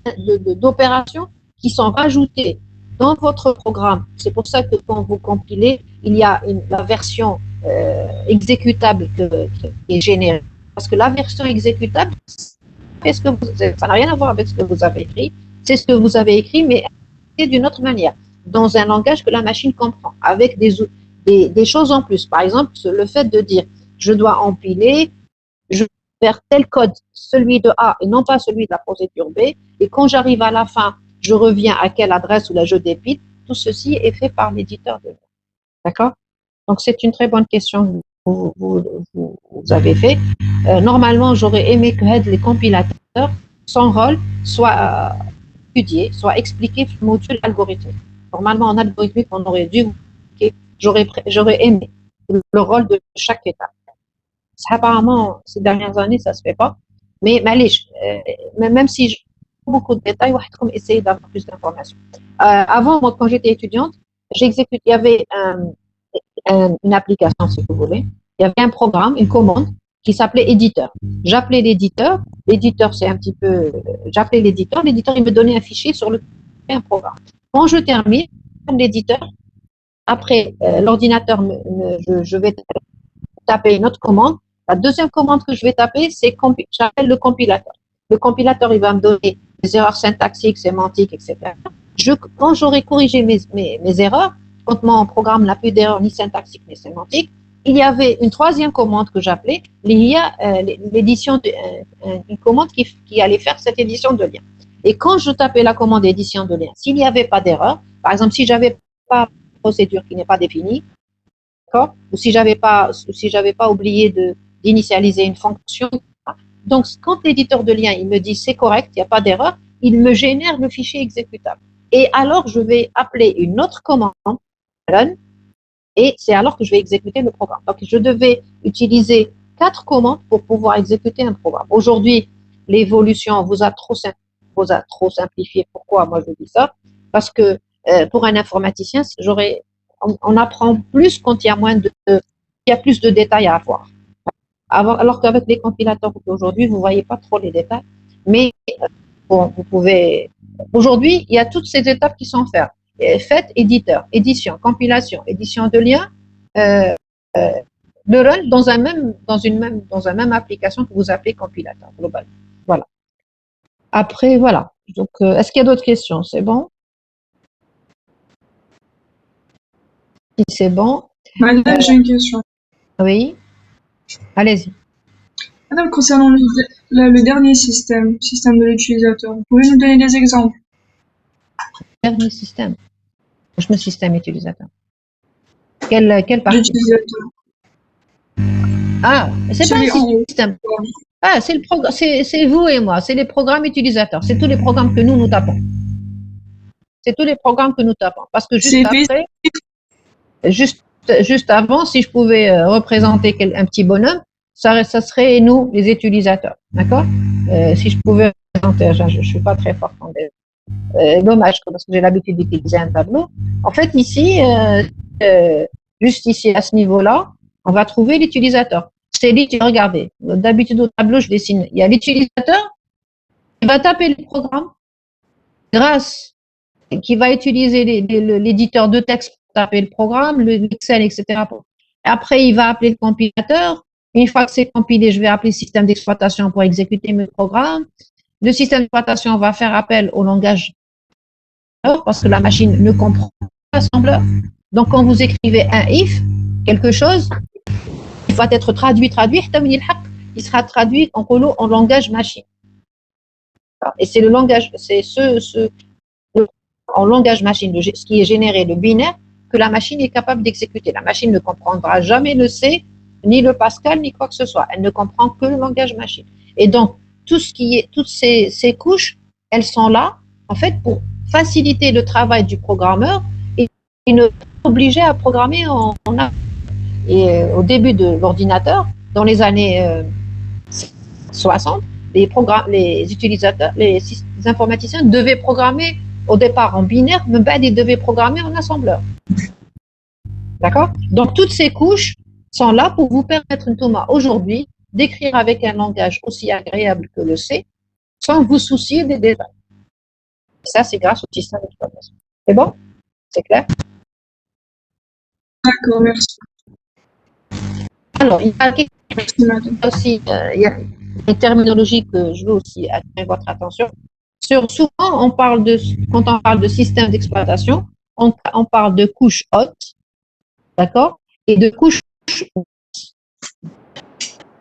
d'opérations qui sont rajoutées dans votre programme. C'est pour ça que quand vous compilez, il y a la version exécutable qui est générée. Parce que la version exécutable, ça n'a rien à voir avec ce que vous avez écrit. C'est ce que vous avez écrit, mais d'une autre manière, dans un langage que la machine comprend, avec des choses en plus. Par exemple, le fait de dire je dois empiler, je vais faire tel code, celui de A et non pas celui de la procédure B, et quand j'arrive à la fin, je reviens à quelle adresse ou là je dépile, tout ceci est fait par l'éditeur de lien. D'accord? Donc c'est une très bonne question que vous avez fait. Normalement, j'aurais aimé que les compilateurs, son rôle, soit étudié, soit expliqué sur le module algorithmique. Normalement, en algorithmique, on aurait dû, j'aurais aimé le rôle de chaque étape. Apparemment, ces dernières années, ça se fait pas. Mais même si j'ai beaucoup de détails, on va essayer d'avoir plus d'informations. Avant, moi, quand j'étais étudiante, il y avait une application, si vous voulez. Il y avait un programme, une commande qui s'appelait éditeur. J'appelais l'éditeur c'est un petit peu, j'appelais l'éditeur il me donnait un fichier sur le un programme. Quand je termine l'éditeur, après l'ordinateur, je vais taper une autre commande. La deuxième commande que je vais taper, j'appelle le compilateur. Le compilateur, il va me donner des erreurs syntaxiques, sémantiques, etc. Quand j'aurai corrigé mes erreurs, quand mon programme n'a plus d'erreurs ni syntaxiques ni sémantiques, il y avait une troisième commande que j'appelais l'édition, une commande qui allait faire cette édition de lien. Et quand je tapais la commande édition de lien, s'il n'y avait pas d'erreur, par exemple, si j'avais pas une procédure qui n'est pas définie, d'accord, ou si j'avais pas oublié d'initialiser une fonction, donc quand l'éditeur de lien il me dit c'est correct, il n'y a pas d'erreur, il me génère le fichier exécutable. Et alors je vais appeler une autre commande run, et c'est alors que je vais exécuter le programme. Donc, je devais utiliser 4 commandes pour pouvoir exécuter un programme. Aujourd'hui, l'évolution vous a trop simplifié. Pourquoi moi je dis ça? Parce que pour un informaticien, on apprend plus quand il y a plus de détails à avoir. Alors qu'avec les compilateurs aujourd'hui, vous voyez pas trop les détails. Mais bon, vous pouvez. Aujourd'hui, il y a toutes ces étapes qui sont faites, éditeur, édition, compilation, édition de lien, le run dans un même application que vous appelez compilateur global. Voilà. Après, voilà. Donc, est-ce qu'il y a d'autres questions? C'est bon? Si c'est bon. Madame, j'ai une question. Oui. Allez-y. Madame, concernant le dernier système de l'utilisateur, vous pouvez nous donner des exemples? Dernier système. Le système utilisateur. Quelle partie? L'utilisateur. Ah, c'est pas un système. Ah, c'est vous et moi, c'est les programmes utilisateurs. C'est tous les programmes que nous tapons. C'est tous les programmes que nous tapons. Parce que juste avant, si je pouvais représenter un petit bonhomme, ça serait nous, les utilisateurs. D'accord? Si je pouvais représenter, je suis pas très forte en dommage, parce que j'ai l'habitude d'utiliser un tableau. En fait, ici, juste ici, à ce niveau-là, on va trouver l'utilisateur. Regardez, d'habitude au tableau, je dessine. Il y a l'utilisateur qui va taper le programme qui va utiliser l'éditeur de texte pour taper le programme, l'Excel, etc. Après, il va appeler le compilateur. Une fois que c'est compilé, je vais appeler le système d'exploitation pour exécuter mes programmes. Le système d'exploitation va faire appel au langage parce que la machine ne comprend pas l'assembleur. Donc, quand vous écrivez un if, quelque chose, il va être traduit, il sera traduit en langage machine. Et c'est le langage, en langage machine, ce qui est généré, le binaire, que la machine est capable d'exécuter. La machine ne comprendra jamais le C, ni le Pascal, ni quoi que ce soit. Elle ne comprend que le langage machine. Et donc, toutes ces couches, elles sont là, en fait, pour faciliter le travail du programmeur et ne pas obliger à programmer en A. Et au début de l'ordinateur, dans les années 60, les utilisateurs, les informaticiens devaient programmer au départ en binaire, mais ils devaient programmer en assembleur. D'accord? Donc, toutes ces couches sont là pour vous permettre, Thomas, aujourd'hui, d'écrire avec un langage aussi agréable que le C, sans vous soucier des détails. Ça, c'est grâce au système d'exploitation. C'est bon? C'est clair? D'accord, merci. Alors, il y a aussi, il y a une terminologie que je veux aussi attirer votre attention. Souvent, quand on parle de système d'exploitation, on parle de couche haute, d'accord, et de couche basse.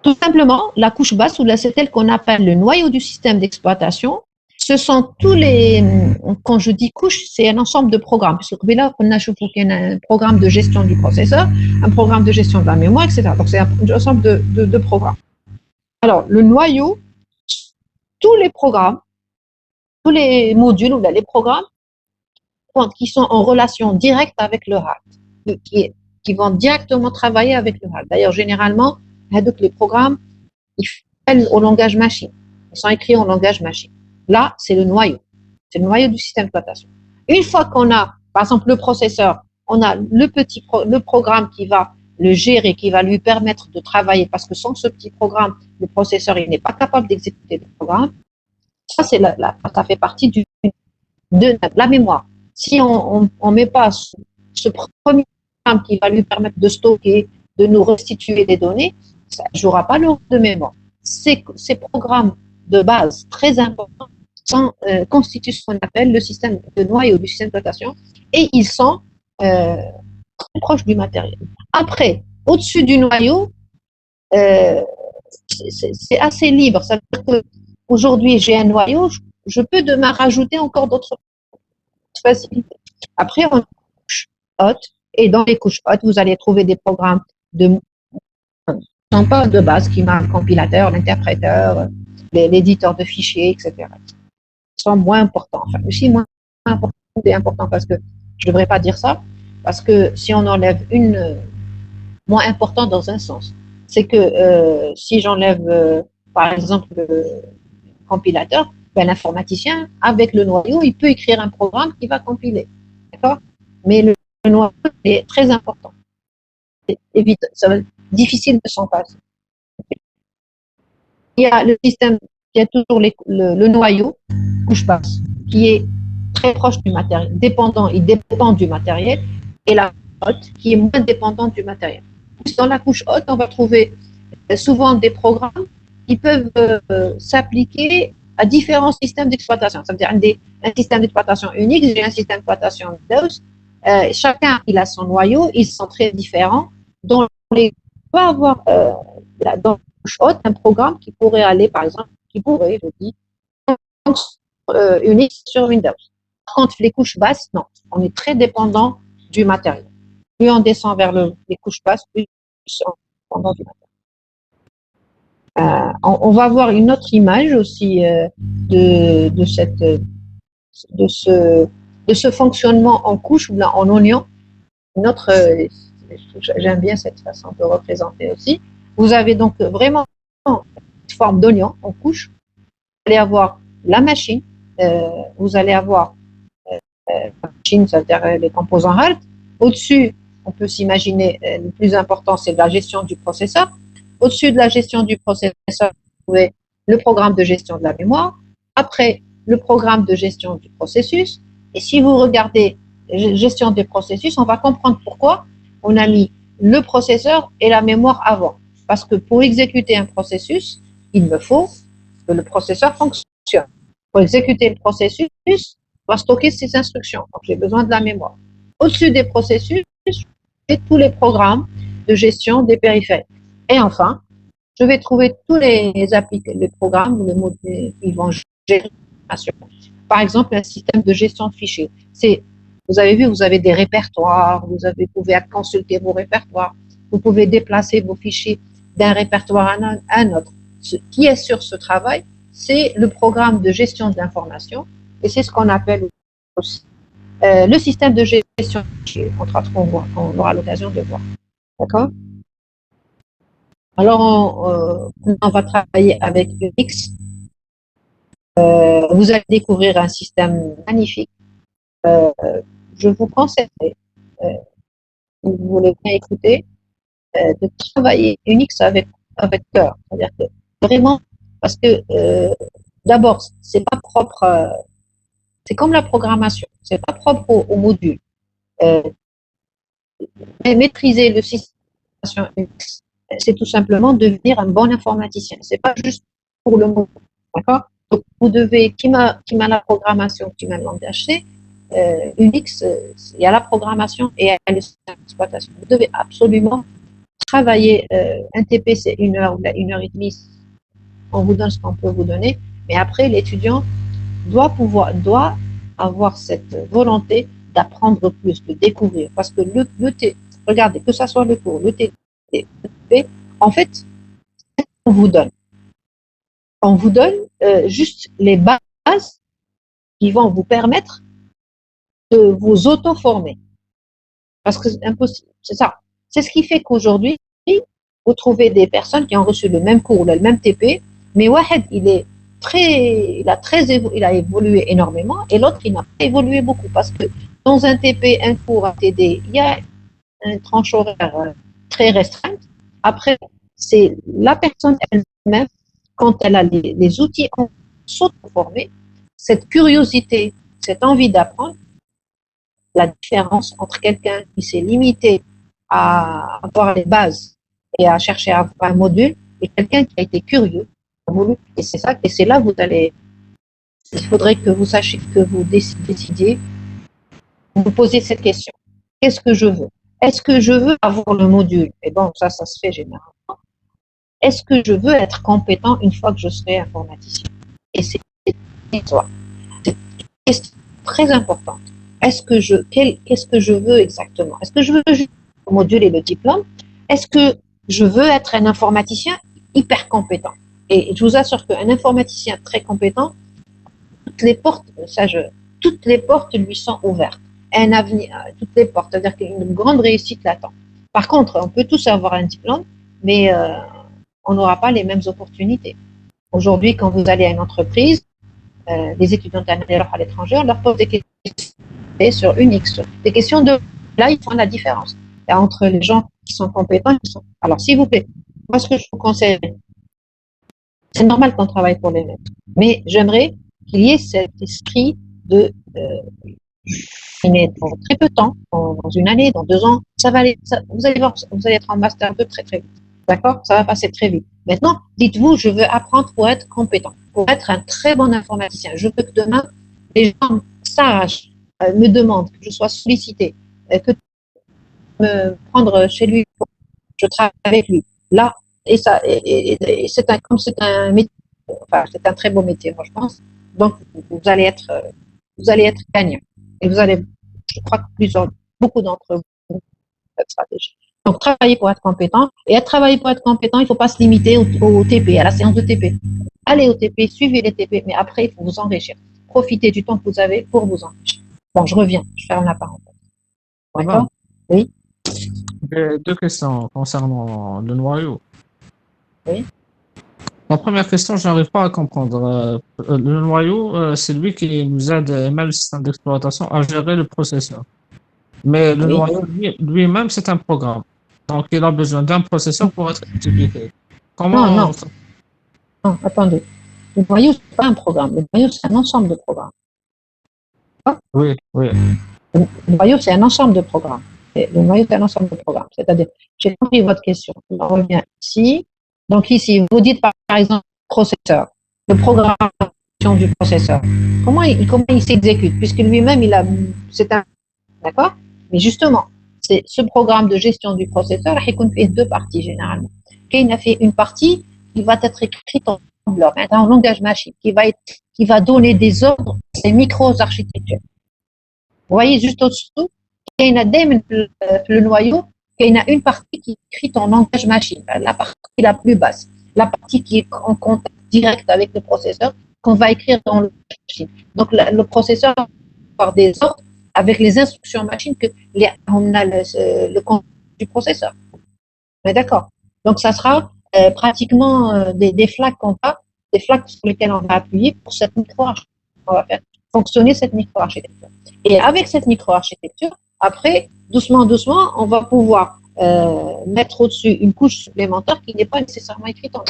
Tout simplement, la couche basse, c'est elle qu'on appelle le noyau du système d'exploitation. Ce sont quand je dis couche, c'est un ensemble de programmes. Parce que là, on a un programme de gestion du processeur, un programme de gestion de la mémoire, etc. Donc, c'est un ensemble de programmes. Alors, le noyau, tous les programmes, tous les modules ou les programmes qui sont en relation directe avec le hard, qui vont directement travailler avec le hard. D'ailleurs, généralement, les programmes, ils font au langage machine. Ils sont écrits en langage machine. Là, c'est le noyau. C'est le noyau du système d'exploitation. Une fois qu'on a, par exemple, le processeur, on a le programme qui va le gérer, qui va lui permettre de travailler, parce que sans ce petit programme, le processeur, il n'est pas capable d'exécuter le programme. Ça, ça fait partie de la mémoire. Si on met pas ce premier programme qui va lui permettre de stocker, de nous restituer des données, ça ne jouera pas le rôle de mémoire. Ces programmes de base très importants constituent ce qu'on appelle le système de noyau du système d'exploitation et ils sont très proches du matériel. Après, au-dessus du noyau, c'est assez libre. Ça veut dire qu'aujourd'hui, j'ai un noyau, je peux demain rajouter encore d'autres facilités. Après, on a une couche haute et dans les couches hautes, vous allez trouver des programmes sont pas de base qui marquent le compilateur, l'interpréteur, l'éditeur de fichiers, etc. Ils sont moins importants. Enfin, aussi moins importants parce que je ne devrais pas dire ça, parce que si on enlève moins important dans un sens, c'est que si j'enlève par exemple le compilateur, ben, l'informaticien, avec le noyau, il peut écrire un programme qui va compiler. D'accord? Mais le noyau est très important. Ça va être difficile de s'en passer. Il y a le système, il y a toujours le noyau, couche basse, qui est très proche du matériel, il dépend du matériel, et la haute, qui est moins dépendante du matériel. Dans la couche haute, on va trouver souvent des programmes qui peuvent s'appliquer à différents systèmes d'exploitation. Ça veut dire un système d'exploitation unique, j'ai un système d'exploitation Windows. Chacun, il a son noyau, ils sont très différents. Donc, on peut avoir dans la couche haute un programme qui pourrait aller, par exemple, je dis, unique sur Windows. Par contre, les couches basses, non. On est très dépendant du matériel. Plus on descend vers les couches basses, plus on est dépendant du matériel. On va voir une autre image aussi de ce fonctionnement en couche ou en oignon. J'aime bien cette façon de représenter aussi. Vous avez donc vraiment une forme d'oignon en couche. Vous allez avoir la machine, vous allez avoir la machine, c'est-à-dire les composants hard. Au-dessus, on peut s'imaginer, le plus important, c'est la gestion du processeur. Au-dessus de la gestion du processeur, vous avez le programme de gestion de la mémoire. Après, le programme de gestion du processus. Et si vous regardez gestion des processus, on va comprendre pourquoi on a mis le processeur et la mémoire avant. Parce que pour exécuter un processus, il me faut que le processeur fonctionne. Pour exécuter le processus, on va stocker ses instructions. Donc, j'ai besoin de la mémoire. Au-dessus des processus, j'ai tous les programmes de gestion des périphériques. Et enfin, je vais trouver tous les programmes, les modules qui vont gérer l'information. Par exemple, un système de gestion de fichiers. Vous avez vu, vous avez des répertoires, vous pouvez consulter vos répertoires, vous pouvez déplacer vos fichiers d'un répertoire à un autre. Ce qui est sur ce travail, c'est le programme de gestion de l'information et c'est ce qu'on appelle aussi le système de gestion de fichiers, qu'on aura l'occasion de voir. D'accord? Alors, on va travailler avec Unix. Vous allez découvrir un système magnifique. Je vous conseillerais, si vous voulez bien écouter, de travailler Unix avec cœur. C'est-à-dire que vraiment, parce que d'abord, c'est pas propre, c'est comme la programmation, c'est pas propre au module. Mais maîtriser le système Unix, c'est tout simplement devenir un bon informaticien. C'est pas juste pour le mot, d'accord? Donc, vous devez, qui m'a la programmation, qui m'a le langage C, Unix, il y a la programmation et il y a le système d'exploitation. Vous devez absolument travailler, un TP, c'est 1 heure ou 1 heure et demie, on vous donne ce qu'on peut vous donner, mais après, l'étudiant doit avoir cette volonté d'apprendre plus, de découvrir, parce que regardez, que ça soit le cours, le TP, en fait, on vous donne juste les bases qui vont vous permettre de vous auto-former. Parce que c'est impossible, c'est ça. C'est ce qui fait qu'aujourd'hui, vous trouvez des personnes qui ont reçu le même cours, le même TP, mais Wahed, il a évolué énormément, et l'autre, il n'a pas évolué beaucoup, parce que dans un TP, un cours, un TD, il y a une tranche horaire très restreinte. Après, c'est la personne elle-même, quand elle a les outils en s'auto-former, cette curiosité, cette envie d'apprendre, la différence entre quelqu'un qui s'est limité à avoir les bases et à chercher à avoir un module et quelqu'un qui a été curieux. Et c'est ça, et c'est là vous allez, il faudrait que vous sachiez, que vous décidiez, vous posez cette question. Qu'est-ce que je veux? Est-ce que je veux avoir le module? Et bon, ça se fait généralement. Est-ce que je veux être compétent une fois que je serai informaticien? Et c'est une question très importante. Qu'est-ce que je veux exactement? Est-ce que je veux juste le module et le diplôme? Est-ce que je veux être un informaticien hyper compétent? Et je vous assure qu'un informaticien très compétent, toutes les portes lui sont ouvertes. Un avenir, toutes les portes, c'est-à-dire qu'une grande réussite l'attend. Par contre, on peut tous avoir un diplôme, mais on n'aura pas les mêmes opportunités. Aujourd'hui, quand vous allez à une entreprise, les étudiants à l'étranger, on leur pose des questions sur Unix, des questions de... Là, ils font la différence entre les gens qui sont compétents et qui sont... Alors, s'il vous plaît, moi, ce que je vous conseille, c'est normal qu'on travaille pour les mêmes, mais j'aimerais qu'il y ait cet esprit de... dans très peu de temps, dans une année, dans 2 ans, vous allez voir, vous allez être en master 2 très très vite. D'accord? Ça va passer très vite. Maintenant, dites-vous, je veux apprendre pour être compétent, pour être un très bon informaticien. Je veux que demain, les gens sages me demandent, que je sois sollicité, que me prendre chez lui, je travaille avec lui. Là, et ça, et comme c'est un métier, enfin, c'est un très beau métier, moi, je pense. Donc, vous allez être gagnant. Et vous allez, je crois que beaucoup d'entre vous, cette stratégie. Donc, travailler pour être compétent. Et travailler pour être compétent, il ne faut pas se limiter au TP, à la séance de TP. Allez au TP, suivez les TP, mais après, il faut vous enrichir. Profitez du temps que vous avez pour vous enrichir. Bon, je reviens, je ferme la parenthèse. D'accord? Oui. J'ai 2 questions concernant le noyau. Oui. La première question, je n'arrive pas à comprendre. Le noyau, c'est lui qui nous aide, même le système d'exploitation, à gérer le processeur. Mais le noyau lui-même, c'est un programme. Donc, il a besoin d'un processeur pour être exécuté. Comment Non, attendez. Le noyau, ce n'est pas un programme. Le noyau, c'est un ensemble de programmes. Oui. Le noyau, c'est un ensemble de programmes. Le noyau, c'est un ensemble de programmes. C'est-à-dire, j'ai compris votre question. On revient ici. Donc, ici, vous dites par exemple processeur, le programme du processeur. Comment il s'exécute? Puisque lui-même, c'est un. D'accord? Mais justement, c'est ce programme de gestion du processeur, il fait 2 parties généralement. Il a fait une partie qui va être écrite en bloc, en langage machine, qui va donner des ordres à ces micro-architectures. Vous voyez juste au-dessous, il y a le noyau, il y a une partie qui est écrite en langage machine, la partie la plus basse, la partie qui est en contact direct avec le processeur, qu'on va écrire dans le machine. Donc le processeur va avoir des ordres avec les instructions machine on a le contenu du processeur. Mais d'accord. Donc ça sera pratiquement des flags des flags sur lesquels on va appuyer pour cette micro-architecture. On va faire fonctionner cette micro-architecture. Et avec cette micro-architecture, après, doucement, on va pouvoir mettre au-dessus une couche supplémentaire qui n'est pas nécessairement écrite en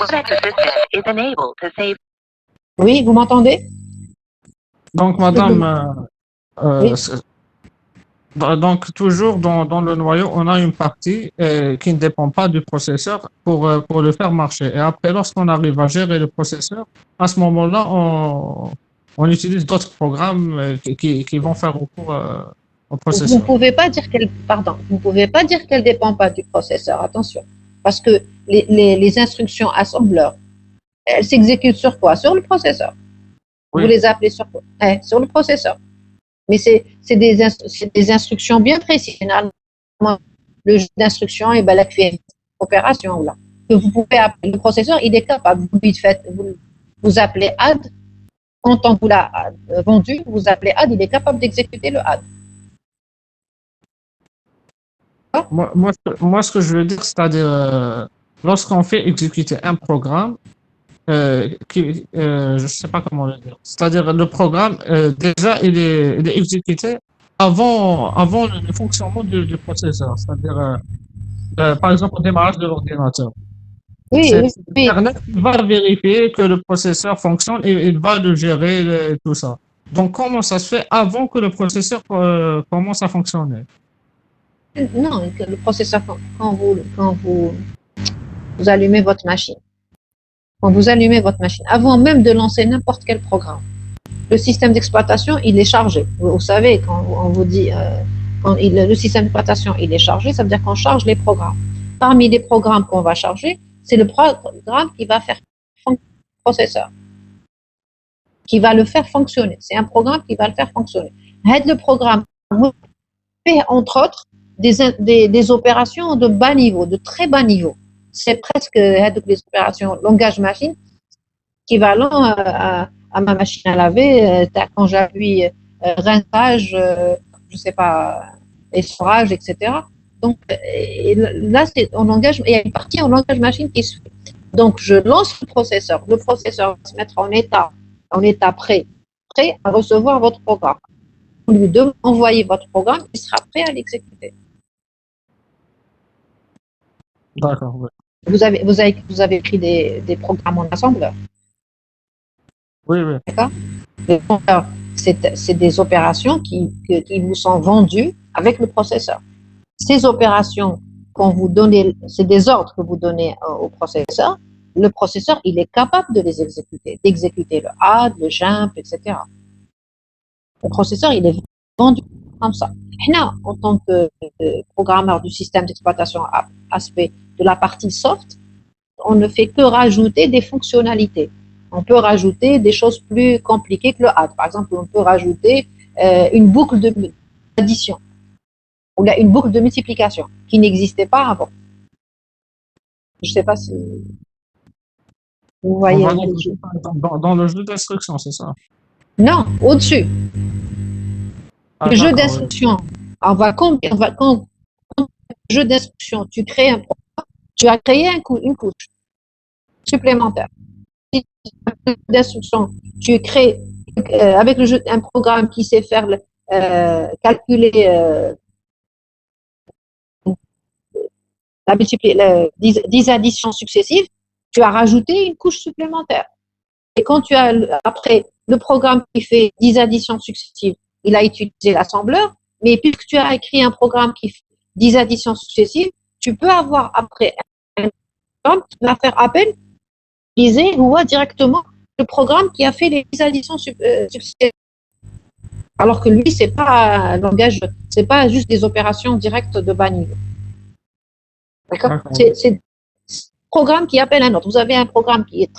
Oui, vous m'entendez? Donc, madame, Oui. Donc, toujours dans le noyau, on a une partie qui ne dépend pas du processeur pour le faire marcher. Et après, lorsqu'on arrive à gérer le processeur, à ce moment-là, on utilise d'autres programmes qui vont faire recours au Vous ne processeur. pouvez pas dire qu'elle, pardon, vous pouvez pas dire qu'elle dépend pas du processeur, attention. Parce que les instructions assembleurs, elles s'exécutent sur quoi? Sur le processeur. Vous Oui, les appelez sur quoi? Sur le processeur. Mais c'est des instructions bien précises. Généralement, le jeu d'instructions, et ben, là, fait une opération, là. Que vous pouvez appeler. Le processeur, il est capable. Vous lui faites, vous appelez add. Quand on vous l'a vendu, vous appelez add, il est capable d'exécuter le add. moi, ce que je veux dire, c'est-à-dire, lorsqu'on fait exécuter un programme, je ne sais pas comment le dire. C'est-à-dire, le programme, déjà, il est exécuté avant le fonctionnement du processeur. C'est-à-dire, par exemple, au démarrage de l'ordinateur. Oui, oui, C'est oui. Internet qui va vérifier que le processeur fonctionne et il va le gérer, tout ça. Donc, comment ça se fait avant que le processeur commence à fonctionner? Non, que le processeur, vous allumez votre machine, quand vous allumez votre machine, avant même de lancer n'importe quel programme, le système d'exploitation, il est chargé. Vous savez, quand on vous dit, le système d'exploitation, il est chargé, ça veut dire qu'on charge les programmes. Parmi les programmes qu'on va charger, c'est le programme qui va faire fonctionner le processeur, qui va le faire fonctionner. C'est un programme qui va le faire fonctionner. Le programme fait, entre autres, des opérations de bas niveau, de très bas niveau. C'est presque des opérations langage machine équivalent à ma machine à laver. Quand j'appuie rinçage, je sais pas, essorage, etc. Donc là, c'est en langage, il y a une partie en langage machine qui se fait. Donc je lance le processeur. Le processeur va se mettre en état prêt à recevoir votre programme. Vous lui envoyez votre programme, il sera prêt à l'exécuter. D'accord, oui. Vous avez pris des programmes en assembleur, Oui, oui. d'accord? C'est des opérations qui vous sont vendues avec le processeur. Ces opérations qu'on vous donne, c'est des ordres que vous donnez au processeur. Le processeur, il est capable de les exécuter, d'exécuter le add, le jump, etc. Le processeur, il est vendu comme ça. Là, en tant que programmeur du système d'exploitation aspect de la partie soft, on ne fait que rajouter des fonctionnalités. On peut rajouter des choses plus compliquées que le add. Par exemple, on peut rajouter une boucle d'addition ou une boucle de multiplication qui n'existait pas avant. Je ne sais pas si vous On voyez. va dans le jeu d'instruction, c'est ça? Non, au-dessus. Ah, Le jeu d'accord, oui. d'instruction, quand le jeu d'instruction, tu crées un programme, tu as créé une couche supplémentaire. Si d'instruction, tu crées avec le jeu un programme qui sait faire calculer la 10 additions successives, tu as rajouté une couche supplémentaire. Et quand tu as après le programme qui fait 10 additions successives, il a utilisé l'assembleur, mais puisque tu as écrit un programme qui fait 10 additions successives, tu peux avoir après un programme qui va faire appel, utiliser ou directement le programme qui a fait les 10 additions successives. Alors que lui, c'est pas un langage, c'est pas juste des opérations directes de bas niveau. D'accord? C'est un programme qui appelle un autre. Vous avez un programme qui est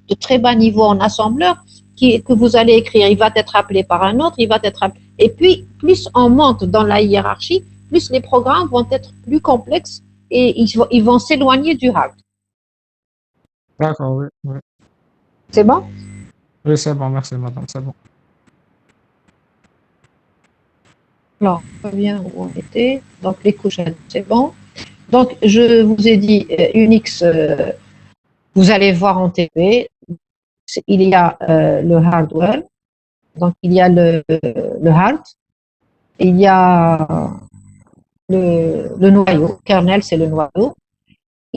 de très bas niveau en assembleur, que vous allez écrire, il va être appelé par un autre, il va être appelé. Et puis, plus on monte dans la hiérarchie, plus les programmes vont être plus complexes et ils vont s'éloigner du hard. D'accord, oui, oui. C'est bon? Oui, c'est bon, merci, madame, c'est bon. Alors, on revient où on était. Donc, les couches, c'est bon. Donc, je vous ai dit, Unix, vous allez voir en TV, il y a le hardware, donc il y a le hard, il y a le noyau, kernel c'est le noyau,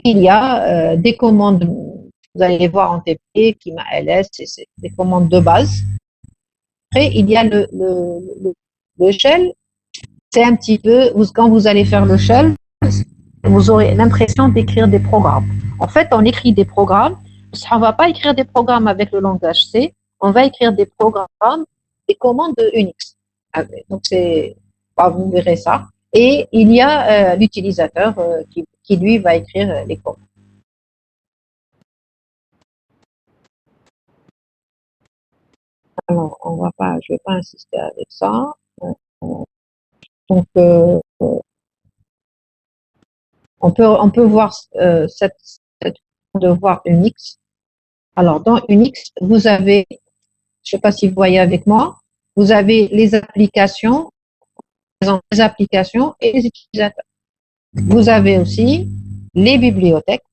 il y a des commandes, vous allez les voir en TP, Kima ls, c'est des commandes de base. Après, il y a le shell c'est un petit peu, quand vous allez faire le shell, vous aurez l'impression d'écrire des programmes. En fait, on écrit des programmes, on ne va pas écrire des programmes avec le langage C, on va écrire des programmes, des commandes de Unix. Donc, vous verrez ça. Et il y a l'utilisateur qui, lui, va écrire les commandes. Alors, je ne vais pas insister avec ça. Donc, on peut voir cette de voir Unix. Alors, dans Unix, vous avez, je ne sais pas si vous voyez avec moi, vous avez les applications et les utilisateurs. Vous avez aussi les bibliothèques,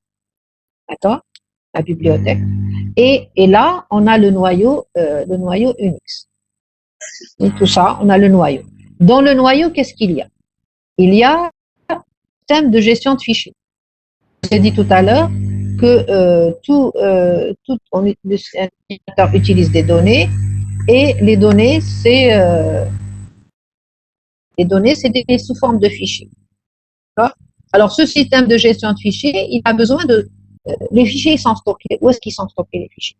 d'accord, la bibliothèque. Et là, on a le noyau Unix. Et tout ça, on a le noyau. Dans le noyau, qu'est-ce qu'il y a? Il y a un système de gestion de fichiers. Je vous ai dit tout à l'heure que l'utilisateur utilise des données et les données, c'est sous forme de fichiers. Alors, ce système de gestion de fichiers, il a besoin de... les fichiers sont stockés. Où est-ce qu'ils sont stockés, les fichiers?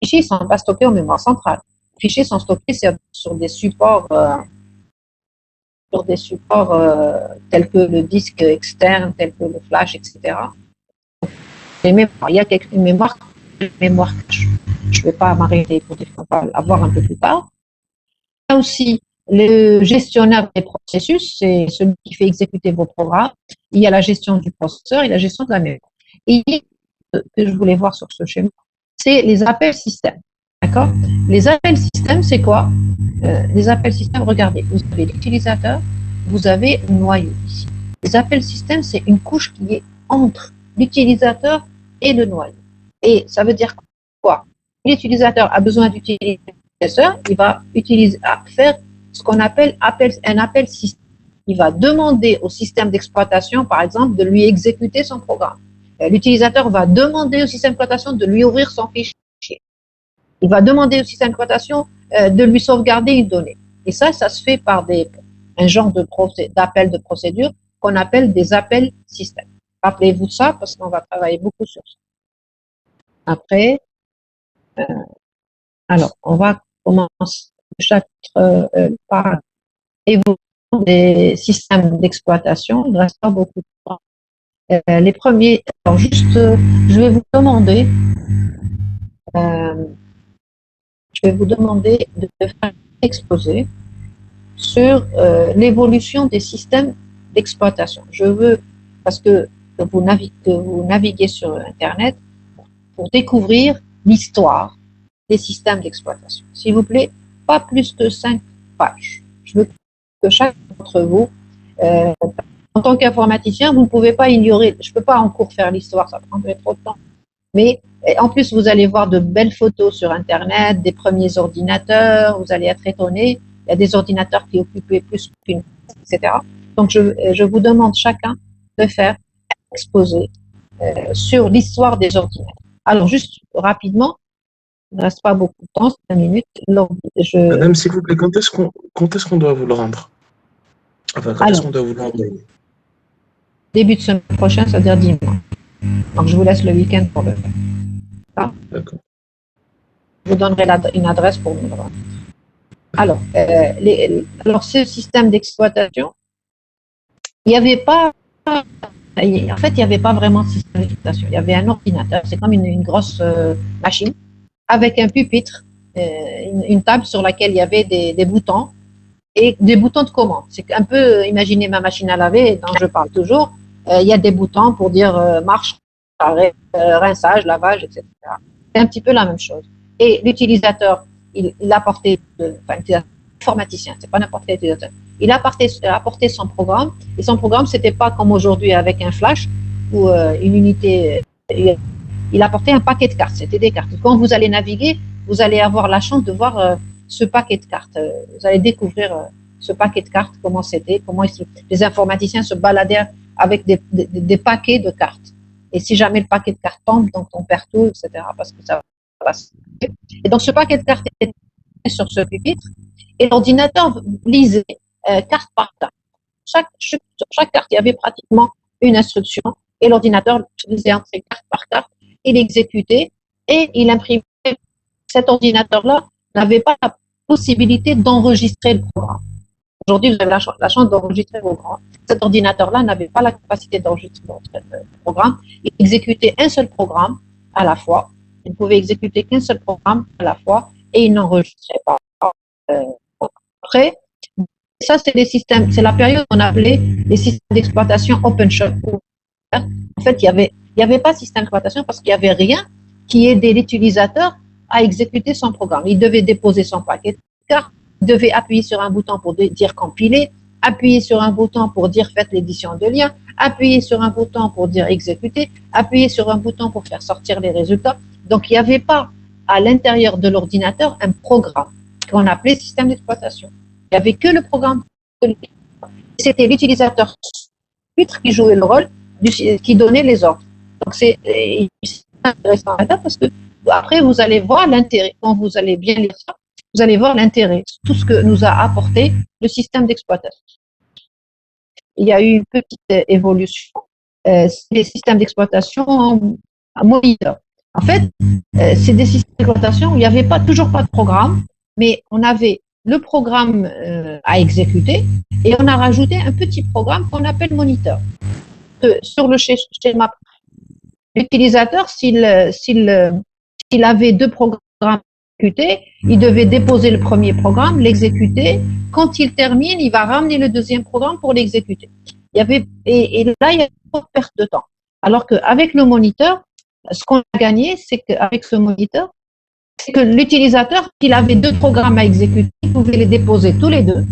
Les fichiers ne sont pas stockés en mémoire centrale. Les fichiers sont stockés sur des supports, tels que le disque externe, tels que le flash, etc. Il y a une mémoire cache. Je ne vais pas m'arrêter pour dire qu'on va l'avoir un peu plus tard. Il y a aussi le gestionnaire des processus, c'est celui qui fait exécuter vos programmes. Il y a la gestion du processeur et la gestion de la mémoire. Et que je voulais voir sur ce schéma, c'est les appels système. D'accord? Les appels système, c'est quoi? Les appels système, regardez, vous avez l'utilisateur, vous avez le noyau ici. Les appels système, c'est une couche qui est entre l'utilisateur et le noyau. Et ça veut dire quoi? L'utilisateur a besoin d'utiliser le processeur, il va faire ce qu'on appelle un appel système. Il va demander au système d'exploitation, par exemple, de lui exécuter son programme. L'utilisateur va demander au système d'exploitation de lui ouvrir son fichier. Il va demander au système d'exploitation de lui sauvegarder une donnée. Et ça se fait par un genre d'appel de procédure qu'on appelle des appels système. Rappelez-vous de ça parce qu'on va travailler beaucoup sur ça. Après, alors, on va commencer le chapitre par évolution des systèmes d'exploitation. Il ne reste pas beaucoup de temps. Les premiers, alors juste, je vais vous demander de faire un exposé sur l'évolution des systèmes d'exploitation. Je veux, parce que vous naviguez sur Internet pour découvrir l'histoire des systèmes d'exploitation. S'il vous plaît, pas plus que 5 pages. Je veux que chacun d'entre vous, en tant qu'informaticien, vous ne pouvez pas ignorer, je ne peux pas en cours faire l'histoire, ça prendrait trop de temps. Mais en plus, vous allez voir de belles photos sur Internet, des premiers ordinateurs, vous allez être étonné. Il y a des ordinateurs qui occupaient plus qu'une place, etc. Donc, je vous demande chacun de faire un exposé sur l'histoire des ordinateurs. Alors, juste rapidement, il ne reste pas beaucoup de temps, 5 minutes. Madame, s'il vous plaît, quand est-ce qu'on doit vous le rendre? Enfin, quand est-ce qu'on doit vous le rendre? Début de semaine prochaine, c'est-à-dire dimanche. Donc, je vous laisse le week-end pour le faire. D'accord. Je vous donnerai une adresse pour me le rendre. Alors, ce système d'exploitation, il n'y avait pas... En fait, il n'y avait pas vraiment de système d'exploitation. Il y avait un ordinateur, c'est comme une grosse machine, avec un pupitre, une table sur laquelle il y avait des boutons et des boutons de commande. C'est un peu, imaginez ma machine à laver dont je parle toujours, il y a des boutons pour dire marche, arrêt, rinçage, lavage, etc. C'est un petit peu la même chose. Et l'utilisateur, il apportait, informaticien, c'est pas n'importe quel utilisateur, il a apporté son programme, et son programme, c'était pas comme aujourd'hui avec un flash ou une unité, il apportait un paquet de cartes, c'était des cartes. Quand vous allez naviguer, vous allez avoir la chance de voir ce paquet de cartes. Vous allez découvrir ce paquet de cartes, comment c'était, comment les informaticiens se baladaient avec des paquets de cartes. Et si jamais le paquet de cartes tombe, donc on perd tout, etc. Parce que ça va se... Et donc ce paquet de cartes était sur ce pupitre et l'ordinateur lisait carte par carte. chaque carte, il y avait pratiquement une instruction et l'ordinateur faisait entrer carte par carte, il exécutait et il imprimait. Cet ordinateur-là n'avait pas la possibilité d'enregistrer le programme. Aujourd'hui, vous avez la chance d'enregistrer vos programmes. Cet ordinateur-là n'avait pas la capacité d'enregistrer le programme. Il exécutait un seul programme à la fois. Il ne pouvait exécuter qu'un seul programme à la fois et il n'enregistrait pas. Après, ça, c'est les systèmes, c'est la période qu'on appelait les systèmes d'exploitation OpenShell. En fait, il y avait pas de système d'exploitation parce qu'il n'y avait rien qui aidait l'utilisateur à exécuter son programme. Il devait déposer son paquet de cartes, il devait appuyer sur un bouton pour dire compiler, appuyer sur un bouton pour dire faites l'édition de lien, appuyer sur un bouton pour dire exécuter, appuyer sur un bouton pour faire sortir les résultats. Donc, il n'y avait pas à l'intérieur de l'ordinateur un programme qu'on appelait système d'exploitation. Il n'y avait que le programme. C'était l'utilisateur qui jouait le rôle, qui donnait les ordres. Donc, c'est intéressant parce que après, vous allez voir l'intérêt. Quand vous allez bien lire ça, vous allez voir l'intérêt, tout ce que nous a apporté le système d'exploitation. Il y a eu une petite évolution. Les systèmes d'exploitation en moniteur. En fait, c'est des systèmes d'exploitation où il n'y avait toujours pas de programme, mais on avait le programme à exécuter et on a rajouté un petit programme qu'on appelle moniteur. Sur le schéma, l'utilisateur, s'il avait deux programmes à exécuter, il devait déposer le premier programme, l'exécuter. Quand il termine, il va ramener le deuxième programme pour l'exécuter. Et là, il y a pas de perte de temps. Alors qu'avec le moniteur, ce qu'on a gagné, c'est qu'avec ce moniteur, c'est que l'utilisateur, s'il avait deux programmes à exécuter, il pouvait les déposer tous les deux.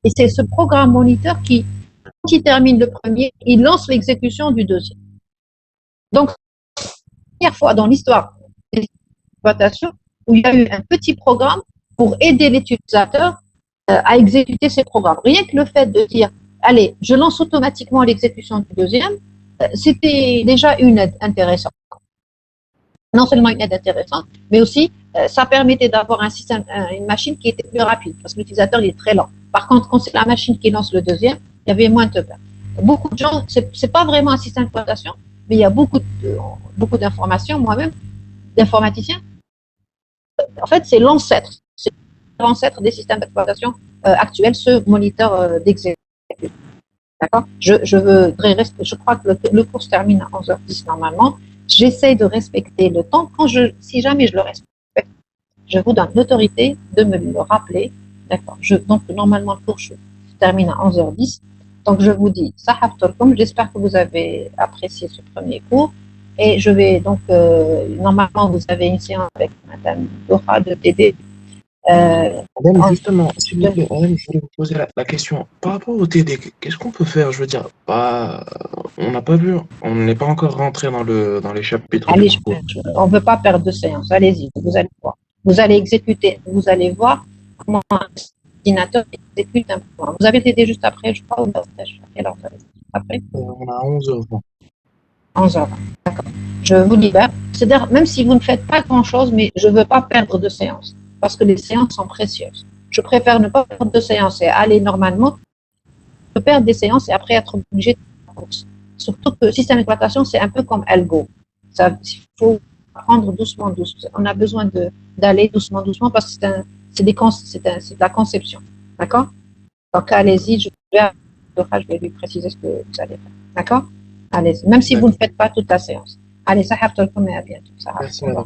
Et c'est ce programme moniteur qui, quand il termine le premier, il lance l'exécution du deuxième. Donc, c'est la première fois dans l'histoire de l'exploitation où il y a eu un petit programme pour aider l'utilisateur à exécuter ses programmes. Rien que le fait de dire, allez, je lance automatiquement l'exécution du deuxième, c'était déjà une aide intéressante. Non seulement une aide intéressante, mais aussi ça permettait d'avoir un système, une machine qui était plus rapide, parce que l'utilisateur il est très lent. Par contre, quand c'est la machine qui lance le deuxième, il y avait moins de pertes. Beaucoup de gens, c'est pas vraiment un système d'exploitation, mais il y a beaucoup d'informations, moi-même, d'informaticiens. En fait, c'est l'ancêtre des systèmes d'exploitation actuels, ce moniteur d'exécution. D'accord? Je crois que le cours se termine à 11h10 normalement. J'essaie de respecter le temps. Si jamais je le respecte, je vous donne l'autorité de me le rappeler. D'accord. Donc, normalement, le cours se termine à 11h10. Donc, je vous dis, Sahaf Torkum, j'espère que vous avez apprécié ce premier cours. Et je vais donc, normalement, vous avez une séance avec Madame Dora de TD. Madame, justement, s'il vous plaît, madame, je voulais vous poser la question. Par rapport au TD, qu'est-ce qu'on peut faire? Je veux dire, on n'a pas vu, on n'est pas encore rentré dans les chapitres. Allez, on ne veut pas perdre de séance. Allez-y, vous allez voir. Vous allez exécuter, vous allez voir comment un ordinateur exécute un programme. Vous avez TD juste après, je crois, ou alors après on a 11h20. 11h20, d'accord. Je vous libère. C'est-à-dire, même si vous ne faites pas grand-chose, mais je ne veux pas perdre de séance. Parce que les séances sont précieuses. Je préfère ne pas perdre de séances et aller normalement, je perdre des séances et après être obligé de faire la course. Surtout que le système d'exploitation, c'est un peu comme Algo. Il faut apprendre doucement. On a besoin d'aller doucement parce que c'est de la conception. D'accord? Donc, allez-y, je vais lui préciser ce que vous allez faire. D'accord? Allez-y. Même si vous ne faites pas toute la séance. Allez, ça à bientôt. Merci, madame.